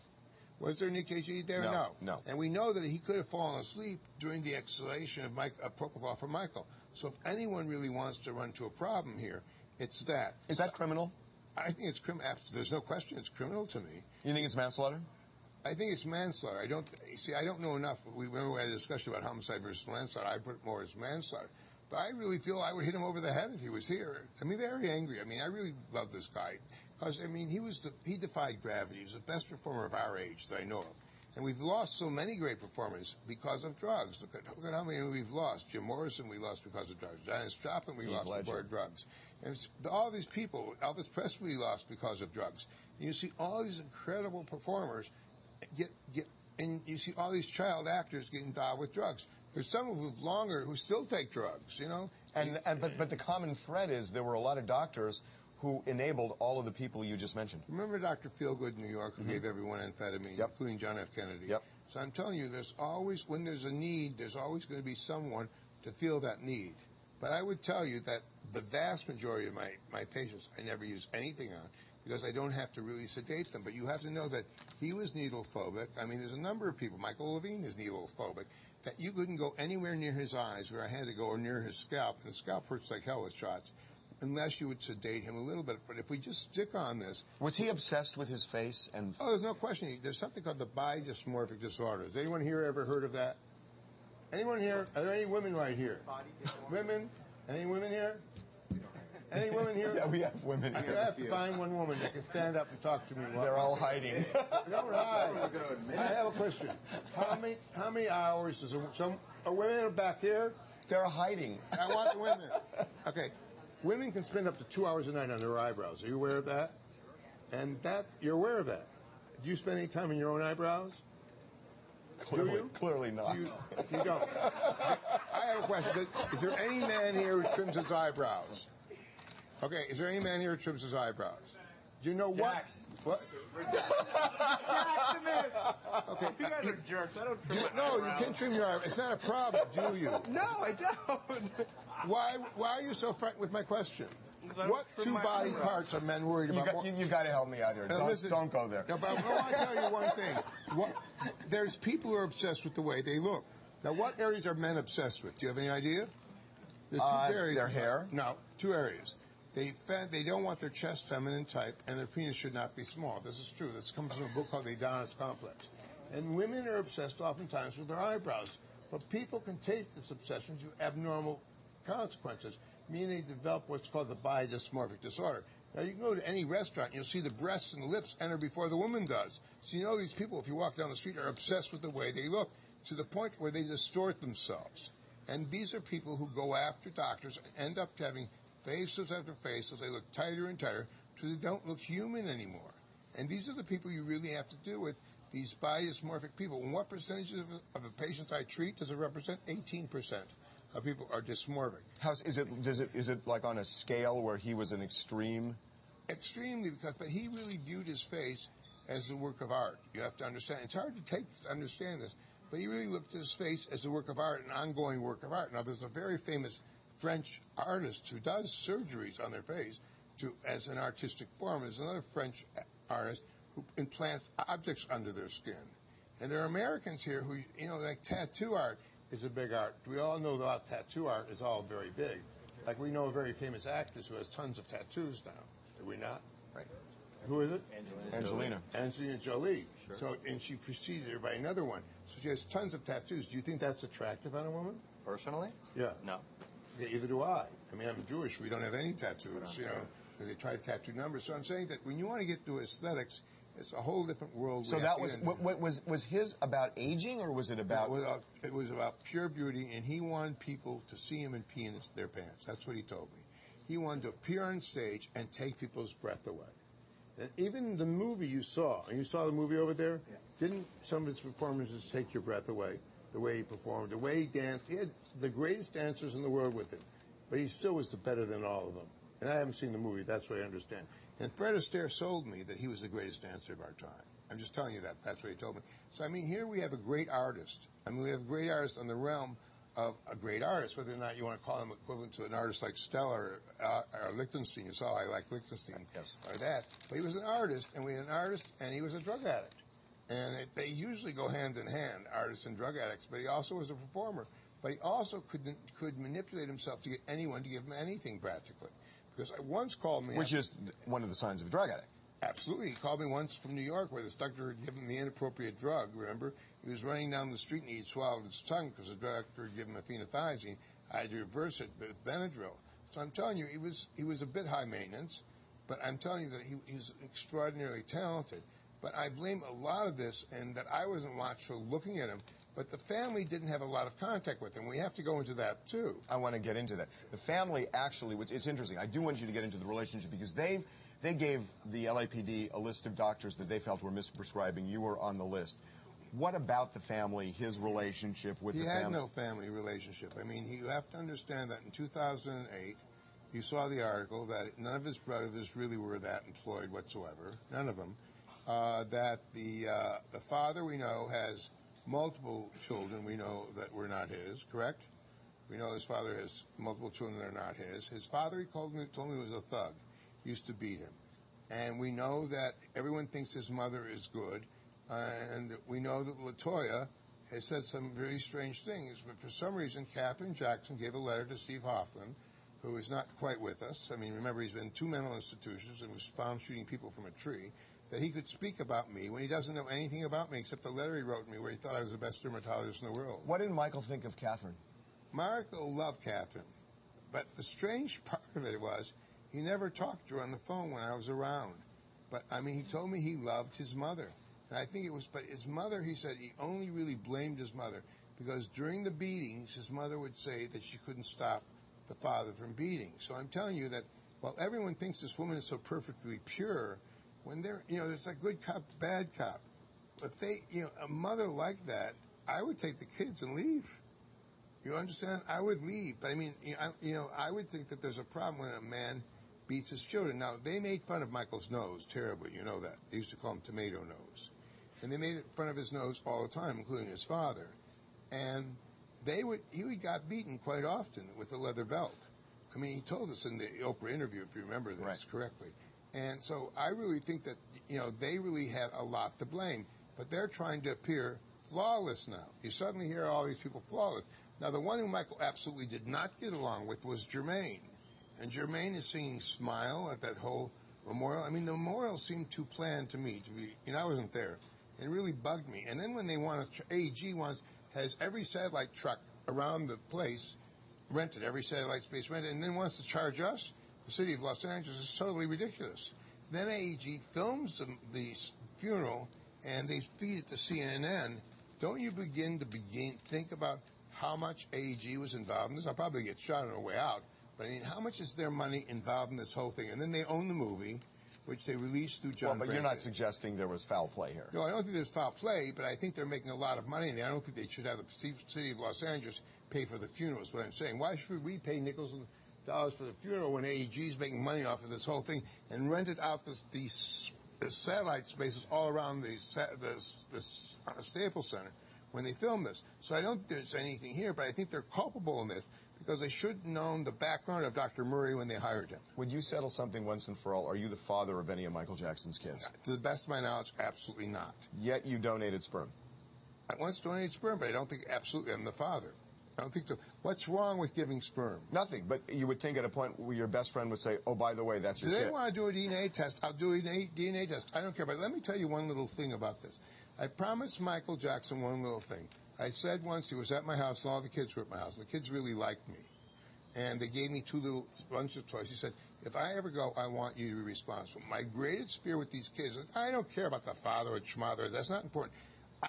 Was there an EKG there? No. And we know that he could have fallen asleep during the exhalation of propofol for Michael. So if anyone really wants to run to a problem here, it's that. Is that criminal? I think it's criminal. There's no question it's criminal to me. You think it's manslaughter? I think it's manslaughter. I don't know enough. We had a discussion about homicide versus manslaughter. I put it more as manslaughter. But I really feel I would hit him over the head if he was here. I mean, very angry. I mean, I really love this guy. Because, I mean, he defied gravity. He was the best performer of our age that I know of. And we've lost so many great performers because of drugs. Look at how many we've lost. Jim Morrison, we lost because of drugs. Janis Joplin, we lost because of drugs. And all these people, Elvis Presley, we lost because of drugs. And you see all these incredible performers and you see all these child actors getting involved with drugs. There's some who still take drugs, But the common thread is there were a lot of doctors who enabled all of the people you just mentioned. Remember Dr. Feelgood in New York who gave everyone amphetamine, including John F. Kennedy? Yep. So I'm telling you, there's always, when there's a need, there's always going to be someone to feel that need. But I would tell you that the vast majority of my patients, I never use anything on because I don't have to really sedate them. But you have to know that he was needle phobic. I mean, there's a number of people. Michael Levine is needle phobic. That you couldn't go anywhere near his eyes where I had to go near his scalp. And the scalp hurts like hell with shots, unless you would sedate him a little bit. But if we just stick on this. Was he obsessed with his face? And oh, there's no question. There's something called the bi-dysmorphic disorder. Has anyone here ever heard of that? Anyone here? Are there any women right here? Women? Any women here? Any women here? Yeah, we have women here. I have to find one woman that can stand up and talk to me. They're all hiding. Don't hide. I have a question. How many hours does are women back here? They're hiding. I want the women. Okay. Women can spend up to 2 hours a night on their eyebrows. Are you aware of that? And you're aware of that. Do you spend any time on your own eyebrows? Clearly not. You don't. I have a question. Is there any man here who trims his eyebrows? Okay, is there any man here who trims his eyebrows? Do you know Jax. What? Where's Jax? Jax the miss. Okay. You guys are jerks. I don't trim my No, eyebrows. you can trim your eyebrows. It's not a problem, do you? No, I don't. Why are you so frightened with my question? I don't What trim two my body eyebrows. parts are men worried about? You got to help me out here. Don't go there. No, but I want to tell you one thing. There's people who are obsessed with the way they look. Now, what areas are men obsessed with? Do you have any idea? There are two areas. Their hair? No, two areas. They don't want their chest feminine type, and their penis should not be small. This is true. This comes from a book called The Adonis Complex. And women are obsessed oftentimes with their eyebrows. But people can take this obsession to abnormal consequences, meaning they develop what's called the bi-dysmorphic disorder. Now, you can go to any restaurant, and you'll see the breasts and the lips enter before the woman does. So you know these people, if you walk down the street, are obsessed with the way they look, to the point where they distort themselves. And these are people who go after doctors and end up having faces after faces. They look tighter and tighter, so they don't look human anymore. And these are the people you really have to deal with, these bi-dysmorphic people. And what percentage of the patients I treat does it represent? 18% of people are dysmorphic. Is it like on a scale where he was an extreme? Extremely, but he really viewed his face as a work of art. You have to understand. It's hard to understand this, but he really looked at his face as a work of art, an ongoing work of art. Now, there's a very famous French artist who does surgeries on their face as an artistic form. There's another French artist who implants objects under their skin. And there are Americans here who, like tattoo art is a big art. We all know that tattoo art is all very big. Like we know a very famous actress who has tons of tattoos now. Do we not? Right. Who is it? Angelina Jolie. Sure. So, and she preceded her by another one. So she has tons of tattoos. Do you think that's attractive on a woman? Personally? Yeah. No. Yeah, either do I. I mean, I'm Jewish. We don't have any tattoos, because they try to tattoo numbers. So I'm saying that when you want to get to aesthetics, it's a whole different world. So that was his about aging, or was it about? It was about pure beauty, and he wanted people to see him and pee in their pants. That's what he told me. He wanted to appear on stage and take people's breath away. And even the movie you saw the movie over there, didn't some of his performances take your breath away? The way he performed, the way he danced. He had the greatest dancers in the world with him, but he still was better than all of them. And I haven't seen the movie. That's what I understand. And Fred Astaire sold me that he was the greatest dancer of our time. I'm just telling you that. That's what he told me. So, I mean, here we have a great artist. I mean, we have a great artist on the realm of a great artist, whether or not you want to call him equivalent to an artist like Stella or Lichtenstein. You saw I like Lichtenstein. Yes. Or that. But he was an artist, and we had an artist, and he was a drug addict. And they usually go hand in hand, artists and drug addicts. But he also was a performer. But he also could manipulate himself to get anyone to give him anything practically. Because I once called me... Which is one of the signs of a drug addict. Absolutely. He called me once from New York where this doctor had given him the inappropriate drug, remember? He was running down the street and he had swallowed his tongue because the doctor had given him phenothiazine. I had to reverse it with Benadryl. So I'm telling you, he was a bit high maintenance, but I'm telling you that he's extraordinarily talented. But I blame a lot of this and that I wasn't watchful looking at him. But the family didn't have a lot of contact with him. We have to go into that, too. I want to get into that. The family actually, it's interesting. I do want you to get into the relationship because they gave the LAPD a list of doctors that they felt were misprescribing. You were on the list. What about the family, his relationship with the family? He had no family relationship. I mean, you have to understand that in 2008, You saw the article that none of his brothers really were that employed whatsoever, none of them. That the father, we know, has multiple children we know that were not his, correct? We know his father has multiple children that are not his. His father, he told me was a thug. He used to beat him. And we know that everyone thinks his mother is good. And we know that LaToya has said some very strange things. But for some reason, Katherine Jackson gave a letter to Steve Hoffman, who is not quite with us. I mean, remember, he's been in 2 mental institutions and was found shooting people from a tree, that he could speak about me when he doesn't know anything about me except the letter he wrote me where he thought I was the best dermatologist in the world. What did Michael think of Katherine? Michael loved Katherine. But the strange part of it was he never talked to her on the phone when I was around. But, I mean, he told me he loved his mother. And I think it was, but his mother, he said he only really blamed his mother because during the beatings, his mother would say that she couldn't stop the father from beating. So I'm telling you that while everyone thinks this woman is so perfectly pure, when they're, there's a good cop, bad cop. If they, a mother like that, I would take the kids and leave. You understand? I would leave. But I mean, I would think that there's a problem when a man beats his children. Now, they made fun of Michael's nose terribly. You know that. They used to call him tomato nose. And they made fun of his nose all the time, including his father. And he got beaten quite often with a leather belt. I mean, he told us in the Oprah interview, if you remember this correctly. And so I really think that, they really had a lot to blame. But they're trying to appear flawless now. You suddenly hear all these people flawless. Now, the one who Michael absolutely did not get along with was Jermaine. And Jermaine is singing Smile at that whole memorial. I mean, the memorial seemed too planned to me to be, I wasn't there. It really bugged me. And then when they AEG has every satellite truck around the place rented, every satellite space rented, and then wants to charge us, the city of Los Angeles, is totally ridiculous. Then AEG films the funeral and they feed it to CNN. Don't you think about how much AEG was involved in this? I'll probably get shot on the way out. But I mean, how much is their money involved in this whole thing? And then they own the movie, which they released through John. Well, but you're not suggesting there was foul play here. No, I don't think there's foul play, but I think they're making a lot of money, and I don't think they should have the city of Los Angeles pay for the funeral, is what I'm saying. Why should we pay nickels and dollars for the funeral when AEG is making money off of this whole thing and rented out these satellite spaces all around the Staples Center when they filmed this? So I don't think there's anything here, but I think they're culpable in this, because they should have known the background of Dr. Murray when they hired him. Would you settle something once and for all? Are you the father of any of Michael Jackson's kids? To the best of my knowledge, absolutely not. Yet you donated sperm. I once donated sperm, but I don't think absolutely I'm the father. I don't think so. What's wrong with giving sperm? Nothing, but you would think at a point where your best friend would say, oh, by the way, that's your kid. Do they want to do a DNA test? I'll do a DNA test. I don't care, but let me tell you one little thing about this. I promised Michael Jackson one little thing. I said once he was at my house, and all the kids were at my house, and the kids really liked me. And they gave me 2 little bunches of toys. He said, if I ever go, I want you to be responsible. My greatest fear with these kids, I don't care about the father or schmother. That's not important.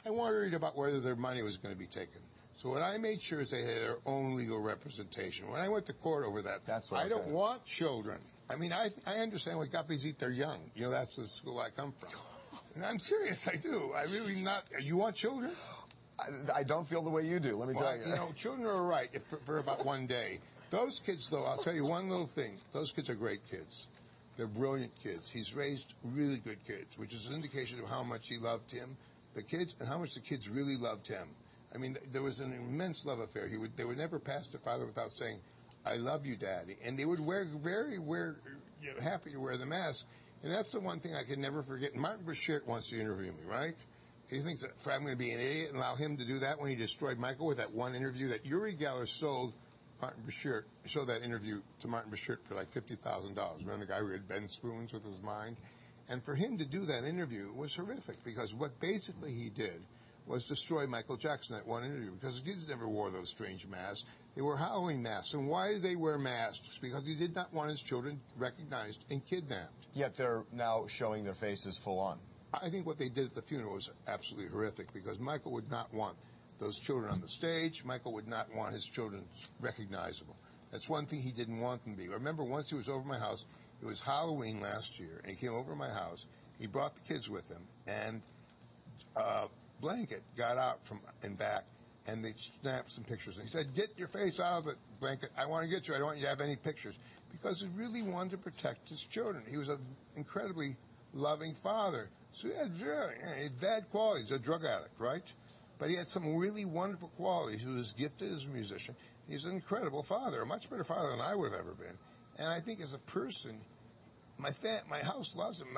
I worried about whether their money was going to be taken. So what I made sure is they had their own legal representation. When I went to court over that, I don't want children. I mean, I understand why guppies eat their young. That's the school I come from. And I'm serious, I do. I really not. You want children? I don't feel the way you do, let me tell you. Children are all right for about one day. Those kids, though, I'll tell you one little thing. Those kids are great kids. They're brilliant kids. He's raised really good kids, which is an indication of how much he loved him, the kids, and how much the kids really loved him. I mean, there was an immense love affair. They would never pass their father without saying, I love you, Daddy. And they would happy to wear the mask. And that's the one thing I can never forget. Martin Bashir wants to interview me, right? He thinks that I'm going to be an idiot and allow him to do that when he destroyed Michael with that one interview that Uri Geller sold Martin Bashir. He showed that interview to Martin Bashir for like $50,000. Remember the guy who had Ben spoons with his mind? And for him to do that interview was horrific, because what basically he did was destroy Michael Jackson, that one interview, because the kids never wore those strange masks. They were Halloween masks. And why did they wear masks? Because he did not want his children recognized and kidnapped. Yet they're now showing their faces full on. I think what they did at the funeral was absolutely horrific, because Michael would not want those children on the stage. Michael would not want his children recognizable. That's one thing he didn't want them to be. I remember once he was over my house. It was Halloween last year, and he came over to my house. He brought the kids with him, and Blanket got out from in back and they snapped some pictures. And he said, "Get your face out of the blanket. I want to get you. I don't want you to have any pictures." Because he really wanted to protect his children. He was an incredibly loving father. So he had bad qualities. A drug addict, right? But he had some really wonderful qualities. He was gifted as a musician. He's an incredible father, a much better father than I would have ever been. And I think as a person, my house loves him.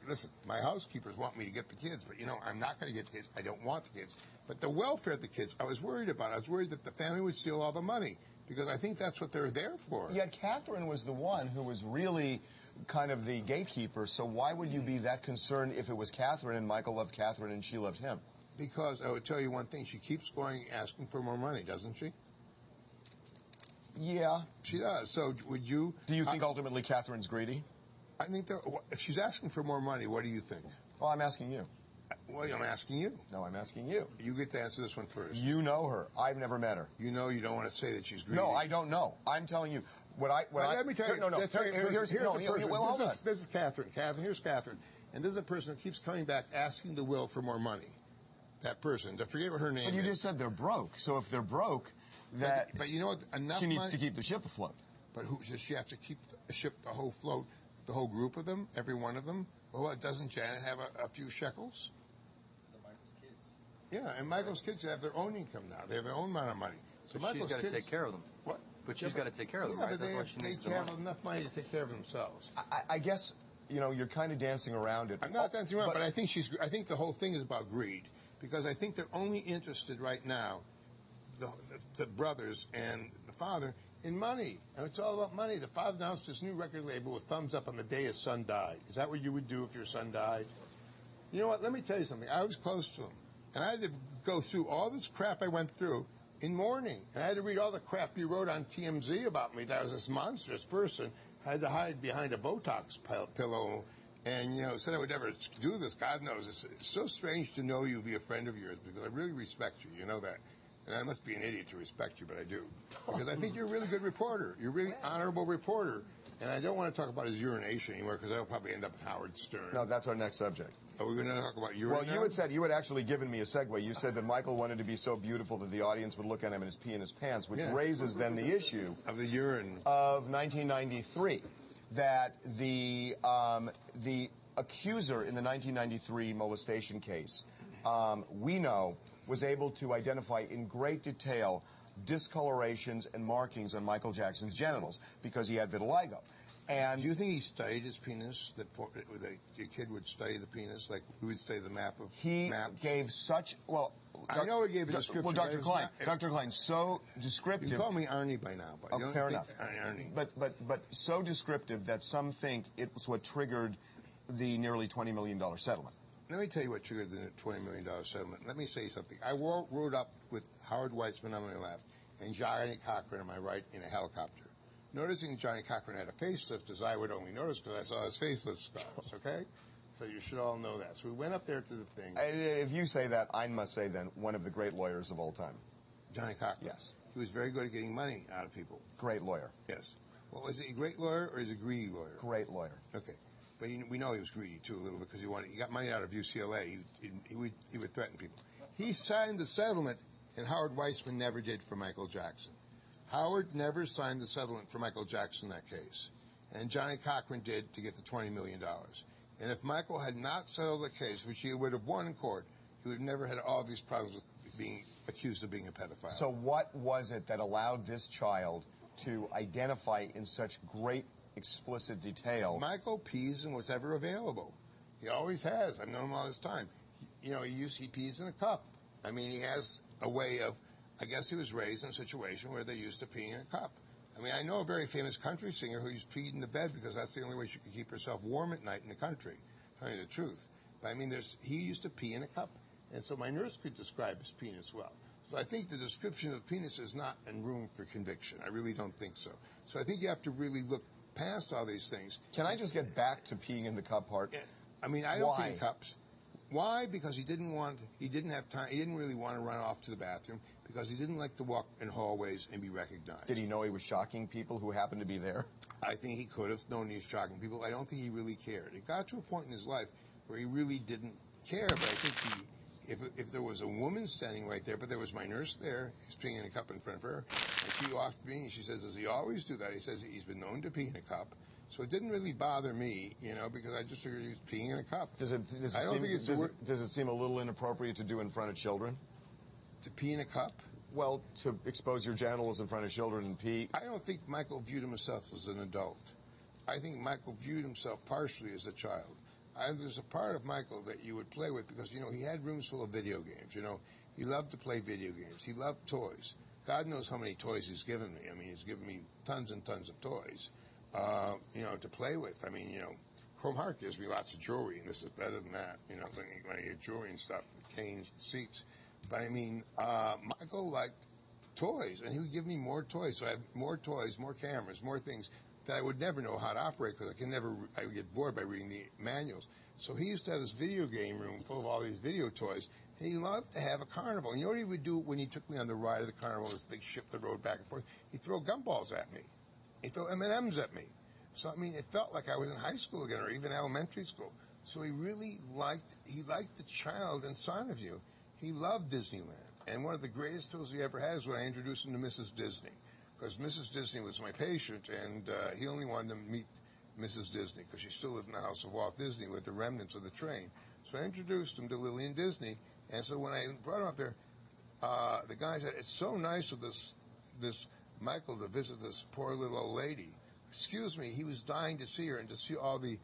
Listen, my housekeepers want me to get the kids, but I'm not going to get the kids. I don't want the kids. But the welfare of the kids, I was worried about. I was worried that the family would steal all the money, because I think that's what they're there for. Yet Catherine was the one who was really kind of the gatekeeper, so why would you be that concerned if it was Catherine and Michael loved Catherine and she loved him? Because I would tell you one thing, she keeps going asking for more money, doesn't she? Yeah. She does. So would you... Do you think ultimately Catherine's greedy? I think if she's asking for more money, what do you think? Well, I'm asking you. Well, I'm asking you. No, I'm asking you. You get to answer this one first. You know her. I've never met her. You know you don't want to say that she's greedy. No, I don't know. I'm telling you. Let me tell you. No. Here's a person. Well, hold on. This is Catherine. Here's Catherine. And this is a person who keeps coming back asking the will for more money. That person. I forget what her name is. But you just said they're broke. So if they're broke, But you know what? Enough she needs money, to keep the ship afloat. But does she have to keep the ship, the whole float, the whole group of them, every one of them? Well, doesn't Janet have a few shekels? Yeah, and Michael's kids have their own income now. They have their own amount of money. So But she's got to kids, take care of them. What? But she's got to take care of them, Yeah, right? but That's why she needs they the have money. enough money to take care of themselves. I guess, you're kind of dancing around it. I'm not dancing around, but I think the whole thing is about greed, because I think they're only interested right now, the brothers and the father, in money. And it's all about money. The father announced this new record label with thumbs up on the day his son died. Is that what you would do if your son died? You know what? Let me tell you something. I was close to him, and I had to go through all this crap I went through in mourning. And I had to read all the crap you wrote on TMZ about me, that I was this monstrous person. I had to hide behind a Botox pillow and, said I would never do this. God knows. It's so strange to know you, be a friend of yours, because I really respect you. You know that. And I must be an idiot to respect you, but I do. Because I think you're a really good reporter. You're a really honorable reporter. And I don't want to talk about his urination anymore, because that'll probably end up in Howard Stern. No, that's our next subject. Are we going to talk about urine? Well, you had actually given me a segue. You said that Michael wanted to be so beautiful that the audience would look at him and pee in his pants, which raises then the issue of the urine of 1993, that the accuser in the 1993 molestation case, we know, was able to identify in great detail discolorations and markings on Michael Jackson's genitals because he had vitiligo. And do you think he studied his penis? That the kid would study the penis, like we would study the maps? He gave such I know he gave a description. Well, Dr. Klein, so descriptive. You call me Arnie by now, but fair enough. Arnie. But so descriptive that some think it was what triggered the nearly $20 million settlement. Let me tell you what triggered the $20 million settlement. Let me say something. I rode up with Howard Weitzman on my left and Johnny Cochran on my right in a helicopter. Noticing Johnny Cochran had a facelift, as I would only notice because I saw his facelift scars, okay? So you should all know that. So we went up there to the thing. If you say that, I must say then, one of the great lawyers of all time. Johnny Cochran? Yes. He was very good at getting money out of people. Great lawyer. Yes. Well, is he a great lawyer or is he a greedy lawyer? Great lawyer. Okay. But we know he was greedy, too, a little, because he got money out of UCLA. He would threaten people. He signed the settlement, and Howard Weitzman never did for Michael Jackson. Howard never signed the settlement for Michael Jackson in that case. And Johnny Cochran did to get the $20 million. And if Michael had not settled the case, which he would have won in court, he would have never had all these problems with being accused of being a pedophile. So what was it that allowed this child to identify in such great explicit detail? Michael pees in whatever available. He always has. I've known him all this time. He pees in a cup. I mean, he has a way of, I guess he was raised in a situation where they're used to peeing in a cup. I mean, I know a very famous country singer who used to pee in the bed because that's the only way she could keep herself warm at night in the country. Telling you the truth. But I mean, he used to pee in a cup. And so my nurse could describe his penis well. So I think the description of penis is not in room for conviction. I really don't think so. So I think you have to really look past all these things. Can I just get back to peeing in the cup part? I mean, I don't pee in cups. Why? Because he didn't have time, he didn't really want to run off to the bathroom because he didn't like to walk in hallways and be recognized. Did he know he was shocking people who happened to be there? I think he could have known he was shocking people. I don't think he really cared. It got to a point in his life where he really didn't care, but I think if there was a woman standing right there, but there was my nurse there, he's peeing in a cup in front of her, and she walked me, and she says, does he always do that? He says he's been known to pee in a cup. So it didn't really bother me, you know, because I just figured he was peeing in a cup. Does it seem a little inappropriate to do in front of children? To pee in a cup? Well, to expose your genitals in front of children and pee. I don't think Michael viewed himself as an adult. I think Michael viewed himself partially as a child. There's a part of Michael that you would play with because, you know, he had rooms full of video games, you know. He loved to play video games. He loved toys. God knows how many toys he's given me. I mean, he's given me tons and tons of toys, you know, to play with. I mean, you know, Chrome Heart gives me lots of jewelry, and this is better than that, you know, when I get jewelry and stuff, canes, seats. But, I mean, Michael liked toys, and he would give me more toys. So I have more toys, more cameras, more things that I would never know how to operate because I would get bored by reading the manuals. So he used to have this video game room full of all these video toys, and he loved to have a carnival. And you know what he would do when he took me on the ride of the carnival, this big ship that rode back and forth? He'd throw gumballs at me. He'd throw M&Ms at me. So, I mean, it felt like I was in high school again or even elementary school. So he really liked the child inside of you. He loved Disneyland. And one of the greatest tools he ever had is when I introduced him to Mrs. Disney. Because Mrs. Disney was my patient, and he only wanted to meet Mrs. Disney because she still lived in the house of Walt Disney with the remnants of the train. So I introduced him to Lillian Disney, and so when I brought him up there, the guy said, it's so nice of this Michael to visit this poor little old lady. Excuse me, he was dying to see her and to see all the,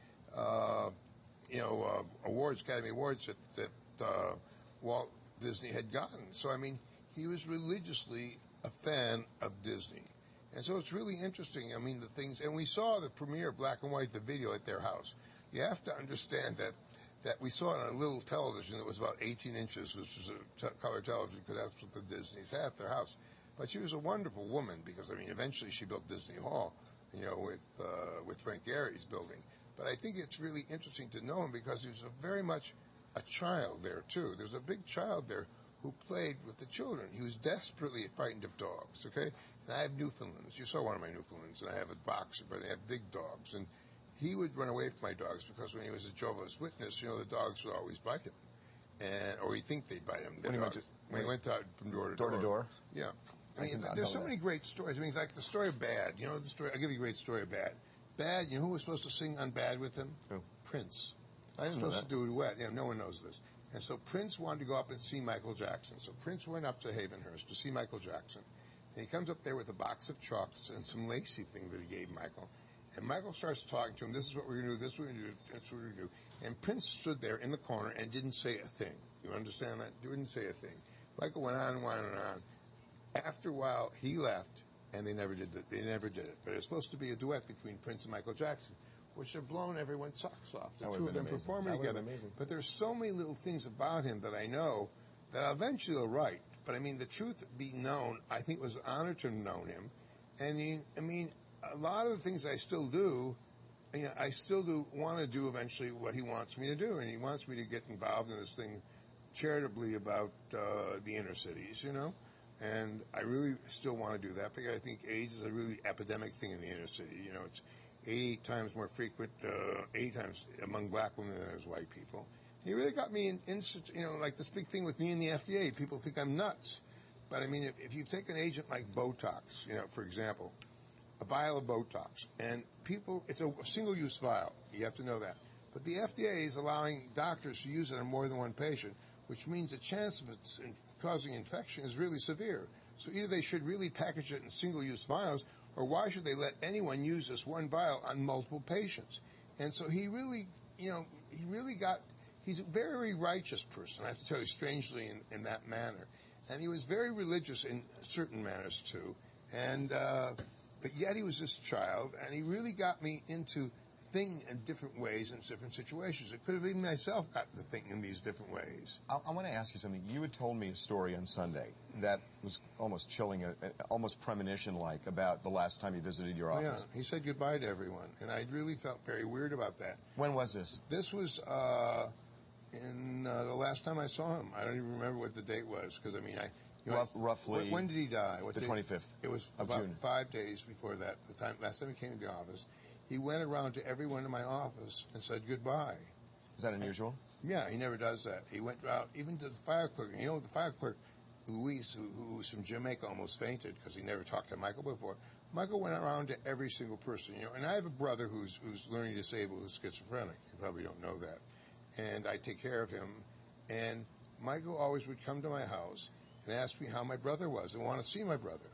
awards, Academy Awards that Walt Disney had gotten. So, I mean, he was religiously a fan of Disney. And so it's really interesting, I mean, the things, and we saw the premiere of Black and White, the video at their house. You have to understand that we saw it on a little television that was about 18 inches, which was a color television, because that's what the Disneys had at their house. But she was a wonderful woman, because, I mean, eventually she built Disney Hall, you know, with Frank Gehry's building. But I think it's really interesting to know him, because he was very much a child there, too. There's a big child there who played with the children. He was desperately frightened of dogs, okay? And I have Newfoundlands. You saw one of my Newfoundlands, and I have a boxer, but I have big dogs. And he would run away from my dogs because when he was a Jehovah's Witness, you know, the dogs would always bite him. Or he'd think they'd bite him. When he went out from door to door. Door to door? Yeah. I mean, there's so many great stories. I mean, like the story of Bad. You know the story? I'll give you a great story of Bad. Bad, you know who was supposed to sing on Bad with him? Who? Prince. I didn't know that. Supposed to do a duet. Yeah, no one knows this. And so Prince wanted to go up and see Michael Jackson. So Prince went up to Havenhurst to see Michael Jackson. And he comes up there with a box of chocolates and some lacy thing that he gave Michael. And Michael starts talking to him, this is what we're going to do, this is what we're going to do, that's what we're going to do. And Prince stood there in the corner and didn't say a thing. You understand that? Didn't say a thing. Michael went on and on and on. After a while, he left, and they never did it. But it was supposed to be a duet between Prince and Michael Jackson, which have blown everyone's socks off. The two of them performing together. But there's so many little things about him that I know that eventually will write. But I mean, the truth being known, I think it was an honor to have known him. And I mean, a lot of the things I still do, you know, I still do want to do eventually what he wants me to do. And he wants me to get involved in this thing charitably about the inner cities, you know. And I really still want to do that because I think AIDS is a really epidemic thing in the inner city. You know, it's 88 times more frequent, 80 times among black women than as white people. He really got me in such, you know, like this big thing with me and the FDA. People think I'm nuts. But, I mean, if you take an agent like Botox, you know, for example, a vial of Botox, and people, it's a single-use vial. You have to know that. But the FDA is allowing doctors to use it on more than one patient, which means the chance of it causing infection is really severe. So either they should really package it in single-use vials, or why should they let anyone use this one vial on multiple patients? And so he really, you know, he's a very righteous person, I have to tell you, strangely, in that manner. And he was very religious in certain manners, too. And, but yet he was this child, and he really got me into thinking in different ways in different situations. It could have even myself gotten to thinking in these different ways. I want to ask you something. You had told me a story on Sunday that was almost chilling, almost premonition-like about the last time he visited your office. Yeah, he said goodbye to everyone, and I really felt very weird about that. When was this? This was in the last time I saw him. I don't even remember what the date was, because, I mean, roughly. When did he die? The 25th. It was of about June. 5 days before that. Last time he came to the office, he went around to everyone in my office and said goodbye. Is that unusual? Yeah, he never does that. He went out even to the fire clerk. You know, the fire clerk, Luis, who was from Jamaica, almost fainted because he never talked to Michael before. Michael went around to every single person, you know. And I have a brother who's learning disabled, who's schizophrenic. You probably don't know that. And I take care of him. And Michael always would come to my house and ask me how my brother was and want to see my brother.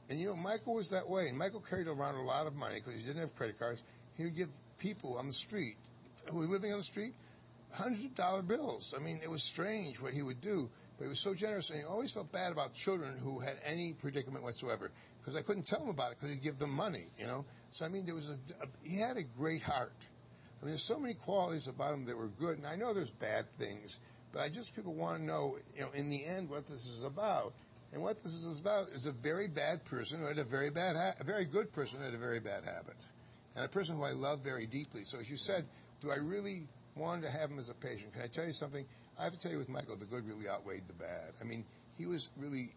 And, you know, Michael was that way. And Michael carried around a lot of money because he didn't have credit cards. He would give people on the street who were living on the street $100 bills. I mean, it was strange what he would do, but he was so generous. And he always felt bad about children who had any predicament whatsoever because I couldn't tell him about it because he'd give them money, you know. So, I mean, there was he had a great heart. I mean, there's so many qualities about him that were good. And I know there's bad things, but people want to know, you know, in the end what this is about. And what this is about is a very bad person who had a very good person who had a very bad habit. And a person who I love very deeply. So as you said, do I really want to have him as a patient? Can I tell you something? I have to tell you with Michael, the good really outweighed the bad. I mean, he was really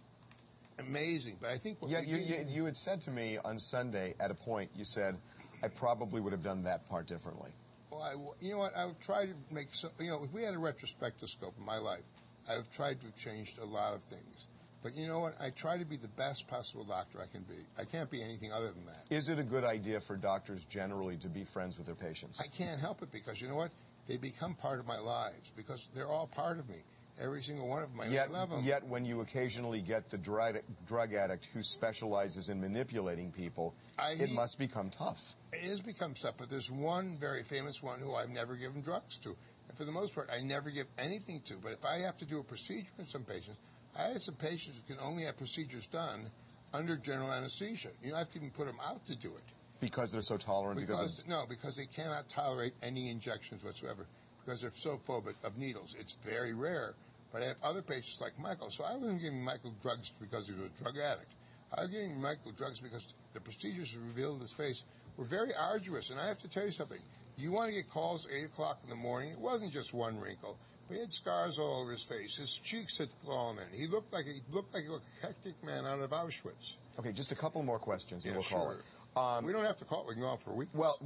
amazing. But I think you had said to me on Sunday at a point, you said, I probably would have done that part differently. Well, you know what? I would try to make you know, if we had a retrospectoscope in my life, I have tried to have changed a lot of things. But you know what? I try to be the best possible doctor I can be. I can't be anything other than that. Is it a good idea for doctors generally to be friends with their patients? I can't help it because, you know what? They become part of my lives because they're all part of me. Every single one of them. I love them. Yet when you occasionally get the drug addict who specializes in manipulating people, it must become tough. It has become tough, but there's one very famous one who I've never given drugs to. And for the most part, I never give anything to. But if I have to do a procedure in some patients, I had some patients who can only have procedures done under general anesthesia. You don't have to even put them out to do it. Because they're so tolerant? Because they cannot tolerate any injections whatsoever. Because they're so phobic of needles. It's very rare. But I have other patients like Michael. So I wasn't giving Michael drugs because he was a drug addict. I was giving Michael drugs because the procedures revealed his face were very arduous. And I have to tell you something. You want to get calls at 8 o'clock in the morning. It wasn't just one wrinkle. He had scars all over his face. His cheeks had fallen in. He looked like a hectic man out of Auschwitz. Okay, just a couple more questions, and we'll sure. call it. We don't have to call it. We can go on for a week. Well,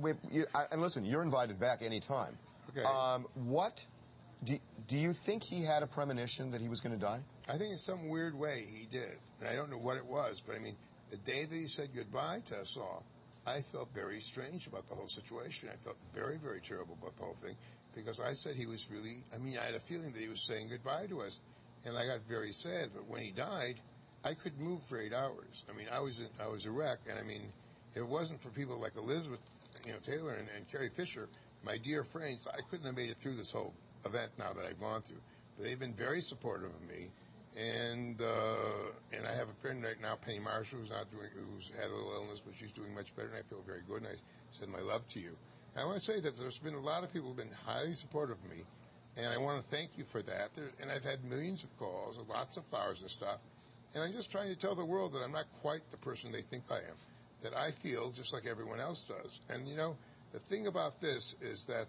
and listen, you're invited back anytime. Okay. What do you think he had a premonition that he was going to die? I think in some weird way he did, and I don't know what it was. But I mean, the day that he said goodbye to us all, I felt very strange about the whole situation. I felt very, very terrible about the whole thing. Because I said he was really, I mean, I had a feeling that he was saying goodbye to us. And I got very sad. But when he died, I couldn't move for 8 hours. I mean, I was a wreck. And I mean, if it wasn't for people like Elizabeth, you know, Taylor and Carrie Fisher, my dear friends, I couldn't have made it through this whole event now that I've gone through. But they've been very supportive of me. And I have a friend right now, Penny Marshall, who's had a little illness, but she's doing much better. And I feel very good. And I send my love to you. I want to say that there's been a lot of people who have been highly supportive of me, and I want to thank you for that. And I've had millions of calls, and lots of flowers and stuff, and I'm just trying to tell the world that I'm not quite the person they think I am, that I feel just like everyone else does. And, you know, the thing about this is that,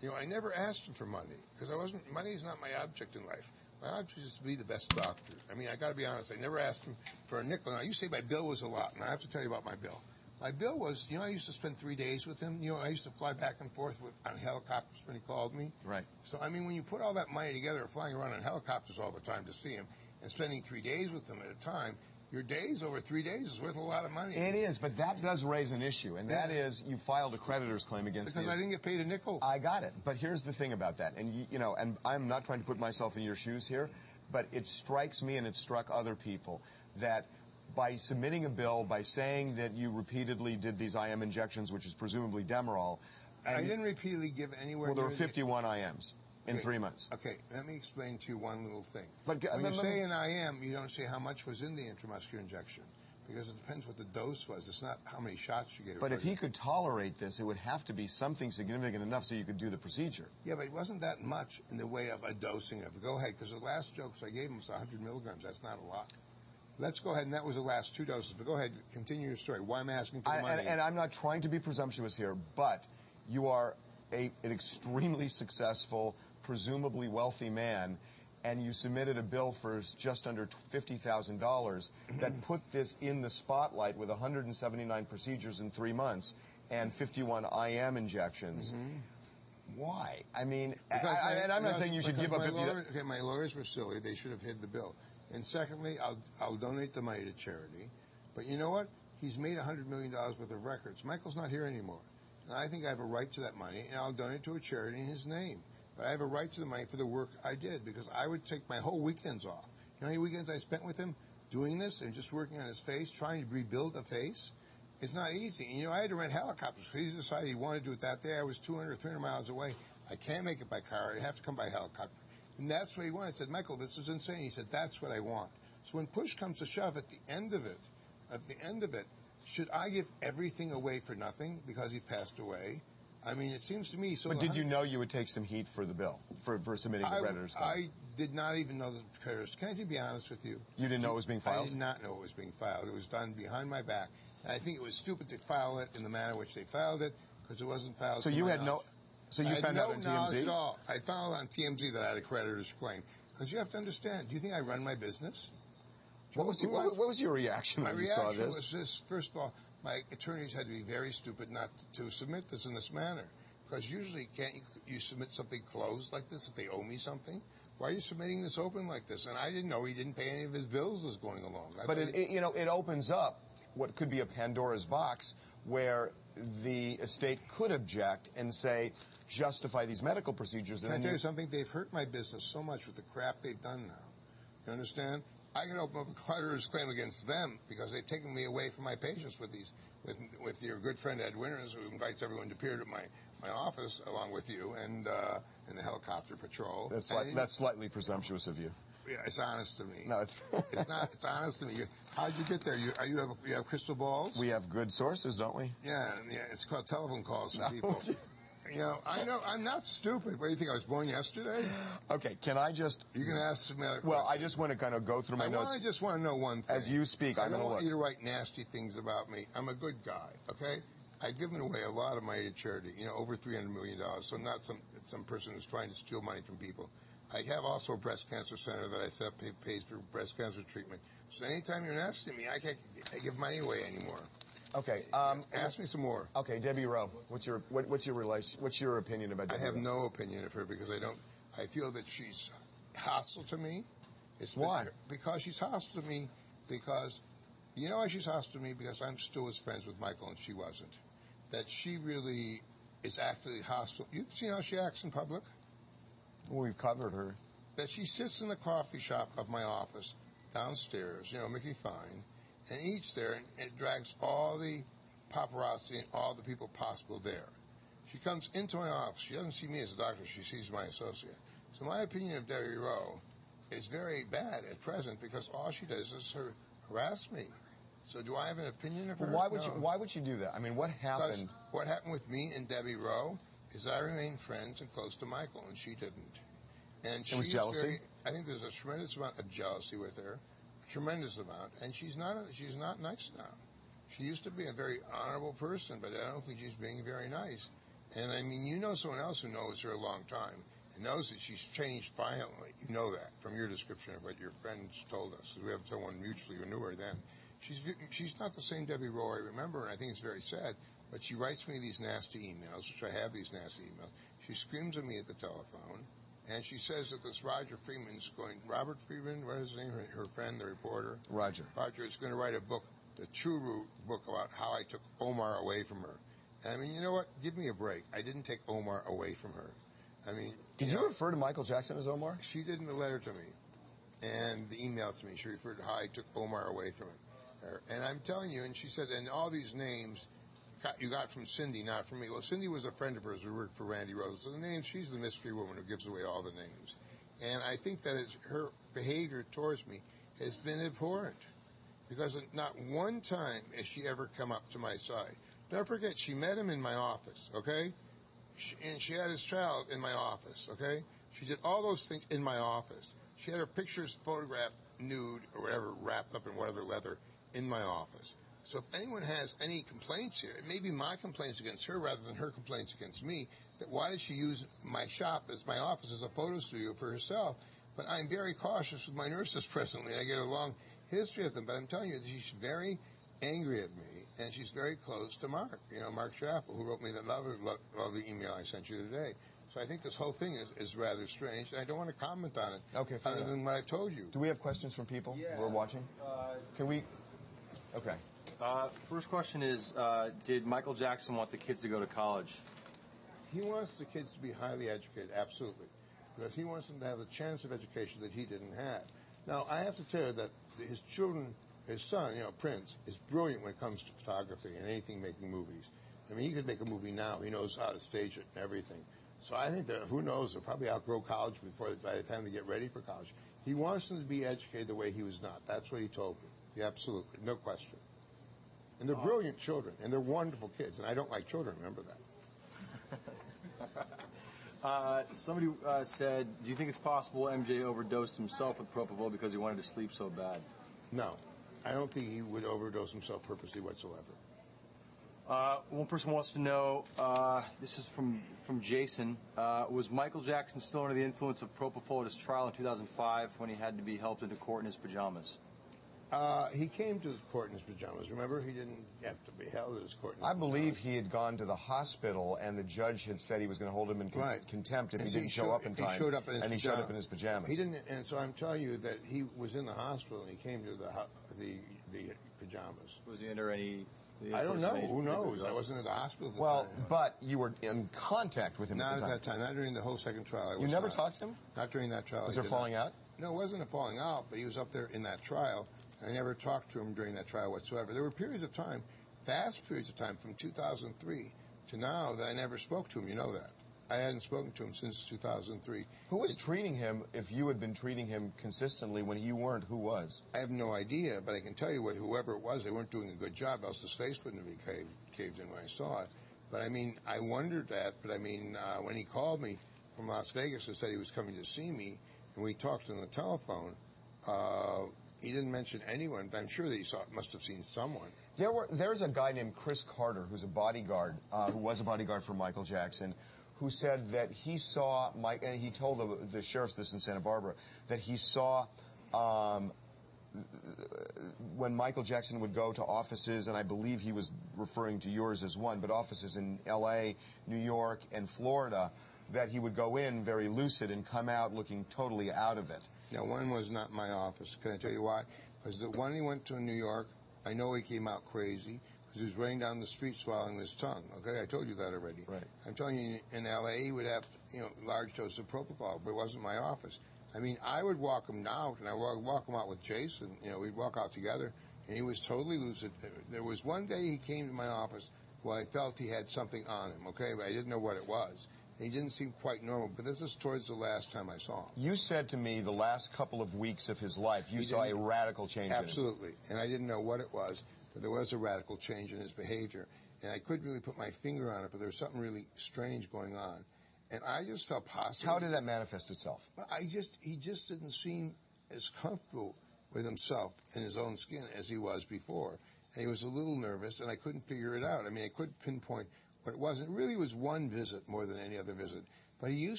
you know, I never asked him for money, because money is not my object in life. My object is to be the best doctor. I mean, I got to be honest, I never asked him for a nickel. Now, you say my bill was a lot, and I have to tell you about my bill. My bill was, you know, I used to spend 3 days with him. You know, I used to fly back and forth on helicopters when he called me. Right. So, I mean, when you put all that money together, flying around on helicopters all the time to see him, and spending 3 days with him at a time, your days over 3 days is worth a lot of money. It is, but that does raise an issue, and that is you filed a creditor's claim against because I didn't get paid a nickel. I got it, but here's the thing about that, and you know, and I'm not trying to put myself in your shoes here, but it strikes me, and it struck other people, that by submitting a bill, by saying that you repeatedly did these IM injections, which is presumably Demerol. I didn't repeatedly give anywhere. Well, there were 51 IMs in 3 months. Okay, let me explain to you one little thing. But when you say an IM, you don't say how much was in the intramuscular injection, because it depends what the dose was. It's not how many shots you gave. But if he could tolerate this, it would have to be something significant enough so you could do the procedure. Yeah, but it wasn't that much in the way of a dosing of it. Go ahead, because the last dose I gave him was 100 milligrams. That's not a lot. Let's go ahead, and that was the last 2 doses. But go ahead, continue your story. Why am I asking for the money? And I'm not trying to be presumptuous here, but you are an extremely successful, presumably wealthy man, and you submitted a bill for just under $50,000 that put this in the spotlight with 179 procedures in 3 months and 51 IM injections. Why? I mean, Because and I'm not saying you should give up $50. My lawyers were silly. They should have hid the bill. And secondly, I'll donate the money to charity. But you know what? He's made $100 million worth of records. Michael's not here anymore. And I think I have a right to that money, and I'll donate to a charity in his name. But I have a right to the money for the work I did, because I would take my whole weekends off. You know how many weekends I spent with him doing this and just working on his face, trying to rebuild a face? It's not easy. And, you know, I had to rent helicopters. He decided he wanted to do it that day. I was 200 or 300 miles away. I can't make it by car. I have to come by helicopter. And that's what he wanted. I said, Michael, this is insane. He said, that's what I want. So when push comes to shove at the end of it, should I give everything away for nothing because he passed away? I mean, it seems to me so. But did you know you would take some heat for the bill, for submitting the creditors' claim? I did not even know the creditors. Can I be honest with you? You didn't know it was being filed? I did not know it was being filed. It was done behind my back. And I think it was stupid to file it in the manner in which they filed it, because it wasn't filed. So you had no. So you found out on TMZ? No knowledge at all. I found on TMZ that I had a creditor's claim. Because you have to understand. Do you think I run my business? What was your reaction when you saw this? My reaction was this. First of all, my attorneys had to be very stupid not to submit this in this manner. Because usually, can't you submit something closed like this if they owe me something? Why are you submitting this open like this? And I didn't know he didn't pay any of his bills as going along. But it opens up what could be a Pandora's box, where the estate could object and say, justify these medical procedures. Can I tell you something? They've hurt my business so much with the crap they've done now. You understand? I can open up a creditor's claim against them because they've taken me away from my patients with your good friend Ed Winters, who invites everyone to appear at my office along with you and the helicopter patrol. That's slightly presumptuous of you. Yeah, it's honest to me. No, it's not. It's honest to me. How'd you get there? You have crystal balls? We have good sources, don't we? Yeah. It's called telephone calls from people. You know, I know. I'm not stupid. What do you think? I was born yesterday? Okay. Can I just? You can ask some other questions. Well, I just want to kind of go through my notes. I just want to know one thing. As you speak, I don't want you to write nasty things about me. I'm a good guy. Okay. I've given away a lot of money to charity. You know, over $300 million. So I'm not some person who's trying to steal money from people. I have also a breast cancer center that I set up, pays for breast cancer treatment. So anytime you're nasty to me, I can't give money away anymore. Okay. Ask me some more. Okay, Debbie Rowe. What's your opinion about Debbie I have Rowe? no opinion of her because I feel that she's hostile to me. Why? Because she's hostile to me because, you know why she's hostile to me? Because I'm still as friends with Michael and she wasn't. That she really is actively hostile. You've seen how she acts in public? Well, we've covered her. That she sits in the coffee shop of my office downstairs, you know, Mickey Fine, and eats there and drags all the paparazzi and all the people possible there. She comes into my office. She doesn't see me as a doctor. She sees my associate. So my opinion of Debbie Rowe is very bad at present because all she does is harass me. So do I have an opinion of her? Well, why would she do that? I mean, what happened? Because what happened with me and Debbie Rowe is I remained friends and close to Michael, and she didn't. And she was jealousy? I think there's a tremendous amount of jealousy with her, a tremendous amount, and she's not nice now. She used to be a very honorable person, but I don't think she's being very nice. And I mean, you know someone else who knows her a long time and knows that she's changed violently. You know that from your description of what your friends told us. We have someone mutually who knew her then. She's not the same Debbie Rowe I remember, and I think it's very sad. But she writes me these nasty emails, which I have these nasty emails. She screams at me at the telephone, and she says that this Robert Friedman, what is his name? Her friend, the reporter. Roger is going to write a book, the true book about how I took Omar away from her. And I mean, you know what? Give me a break. I didn't take Omar away from her. I mean, did you refer to Michael Jackson as Omar? She did in the letter to me, and the email to me. She referred to how I took Omar away from her. And I'm telling you, and she said, and all these names you got from Cindy, not from me. Well, Cindy was a friend of hers who worked for Randy Rose. So the names, she's the mystery woman who gives away all the names. And I think that her behavior towards me has been abhorrent. Because not one time has she ever come up to my side. Don't forget, she met him in my office, okay? And she had his child in my office, okay? She did all those things in my office. She had her pictures photographed nude or whatever, wrapped up in whatever leather in my office. So if anyone has any complaints here, it may be my complaints against her rather than her complaints against me, that why did she use my shop as my office as a photo studio for herself? But I'm very cautious with my nurses presently. I get a long history of them. But I'm telling you, she's very angry at me, and she's very close to Mark. You know, Mark Schaffel, who wrote me that lovely email I sent you today. So I think this whole thing is rather strange. And I don't want to comment on it. Okay, fair other enough. than what I've told you. Do we have questions from people who are watching? Can we? Okay. First question is, did Michael Jackson want the kids to go to college? He wants the kids to be highly educated, absolutely. Because he wants them to have the chance of education that he didn't have. Now, I have to tell you that his children, his son, Prince, is brilliant when it comes to photography and anything making movies. I mean, he could make a movie now. He knows how to stage it and everything. So I think that, who knows, they'll probably outgrow college by the time they get ready for college. He wants them to be educated the way he was not. That's what he told me. Yeah, absolutely. No question. And they're brilliant children, and they're wonderful kids. And I don't like children, remember that. Somebody said, do you think it's possible MJ overdosed himself with propofol because he wanted to sleep so bad? No. I don't think he would overdose himself purposely whatsoever. One person wants to know, this is from Jason, was Michael Jackson still under the influence of propofol at his trial in 2005 when he had to be helped into court in his pajamas? He came to the court in his pajamas. Remember, he didn't have to be held at his court in his I believe pajamas. he had gone to the hospital, and the judge had said he was going to hold him in contempt if he didn't show up in time. He showed up in his and he pajamas. showed up in his pajamas. He didn't, and so I'm telling you that he was in the hospital and he came to the pajamas. Was he under any... I don't know. Who knows? I wasn't at the hospital at the Well, time. but you were in contact with him Not at the at that time. Not during the whole second trial. You never talked to him? Not during that trial. Was there falling out? No, it wasn't a falling out, but he was up there in that trial. I never talked to him during that trial whatsoever. There were periods of time, vast periods of time, from 2003 to now that I never spoke to him. You know that. I hadn't spoken to him since 2003. Who was treating him if you had been treating him consistently when you weren't? Who was? I have no idea, but I can tell you whoever it was, they weren't doing a good job, else his face wouldn't have been caved in when I saw it. But I mean, I wondered that, but I mean, when he called me from Las Vegas and said he was coming to see me, and we talked on the telephone, he didn't mention anyone, but I'm sure that he must have seen someone. There's a guy named Chris Carter who's a bodyguard, who was a bodyguard for Michael Jackson, who said that he saw Mike, and he told the sheriffs this in Santa Barbara, that he saw when Michael Jackson would go to offices, and I believe he was referring to yours as one, but offices in L.A., New York, and Florida, that he would go in very lucid and come out looking totally out of it. Now, one was not my office. Can I tell you why? Because the one he went to in New York, I know he came out crazy because he was running down the street swallowing his tongue. Okay, I told you that already. Right. I'm telling you, in L.A., he would have, large doses of propofol, but it wasn't my office. I mean, I would walk him out, and I would walk him out with Jason. We'd walk out together, and he was totally lucid. There was one day he came to my office where I felt he had something on him, okay, but I didn't know what it was. He didn't seem quite normal, but this is towards the last time I saw him. You said to me the last couple of weeks of his life, you saw a radical change in him. Absolutely, and I didn't know what it was, but there was a radical change in his behavior. And I couldn't really put my finger on it, but there was something really strange going on. And I just felt possible. How did that manifest itself? He just didn't seem as comfortable with himself in his own skin as he was before. And he was a little nervous, and I couldn't figure it out. I mean, I couldn't pinpoint what it was. It really was one visit more than any other visit. But he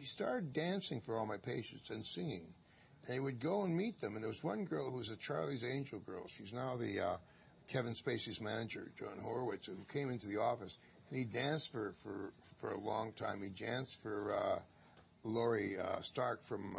started dancing for all my patients and singing. And he would go and meet them. And there was one girl who was a Charlie's Angel girl. She's now the Kevin Spacey's manager, John Horowitz, who came into the office. And he danced for a long time. He danced for Laurie Stark from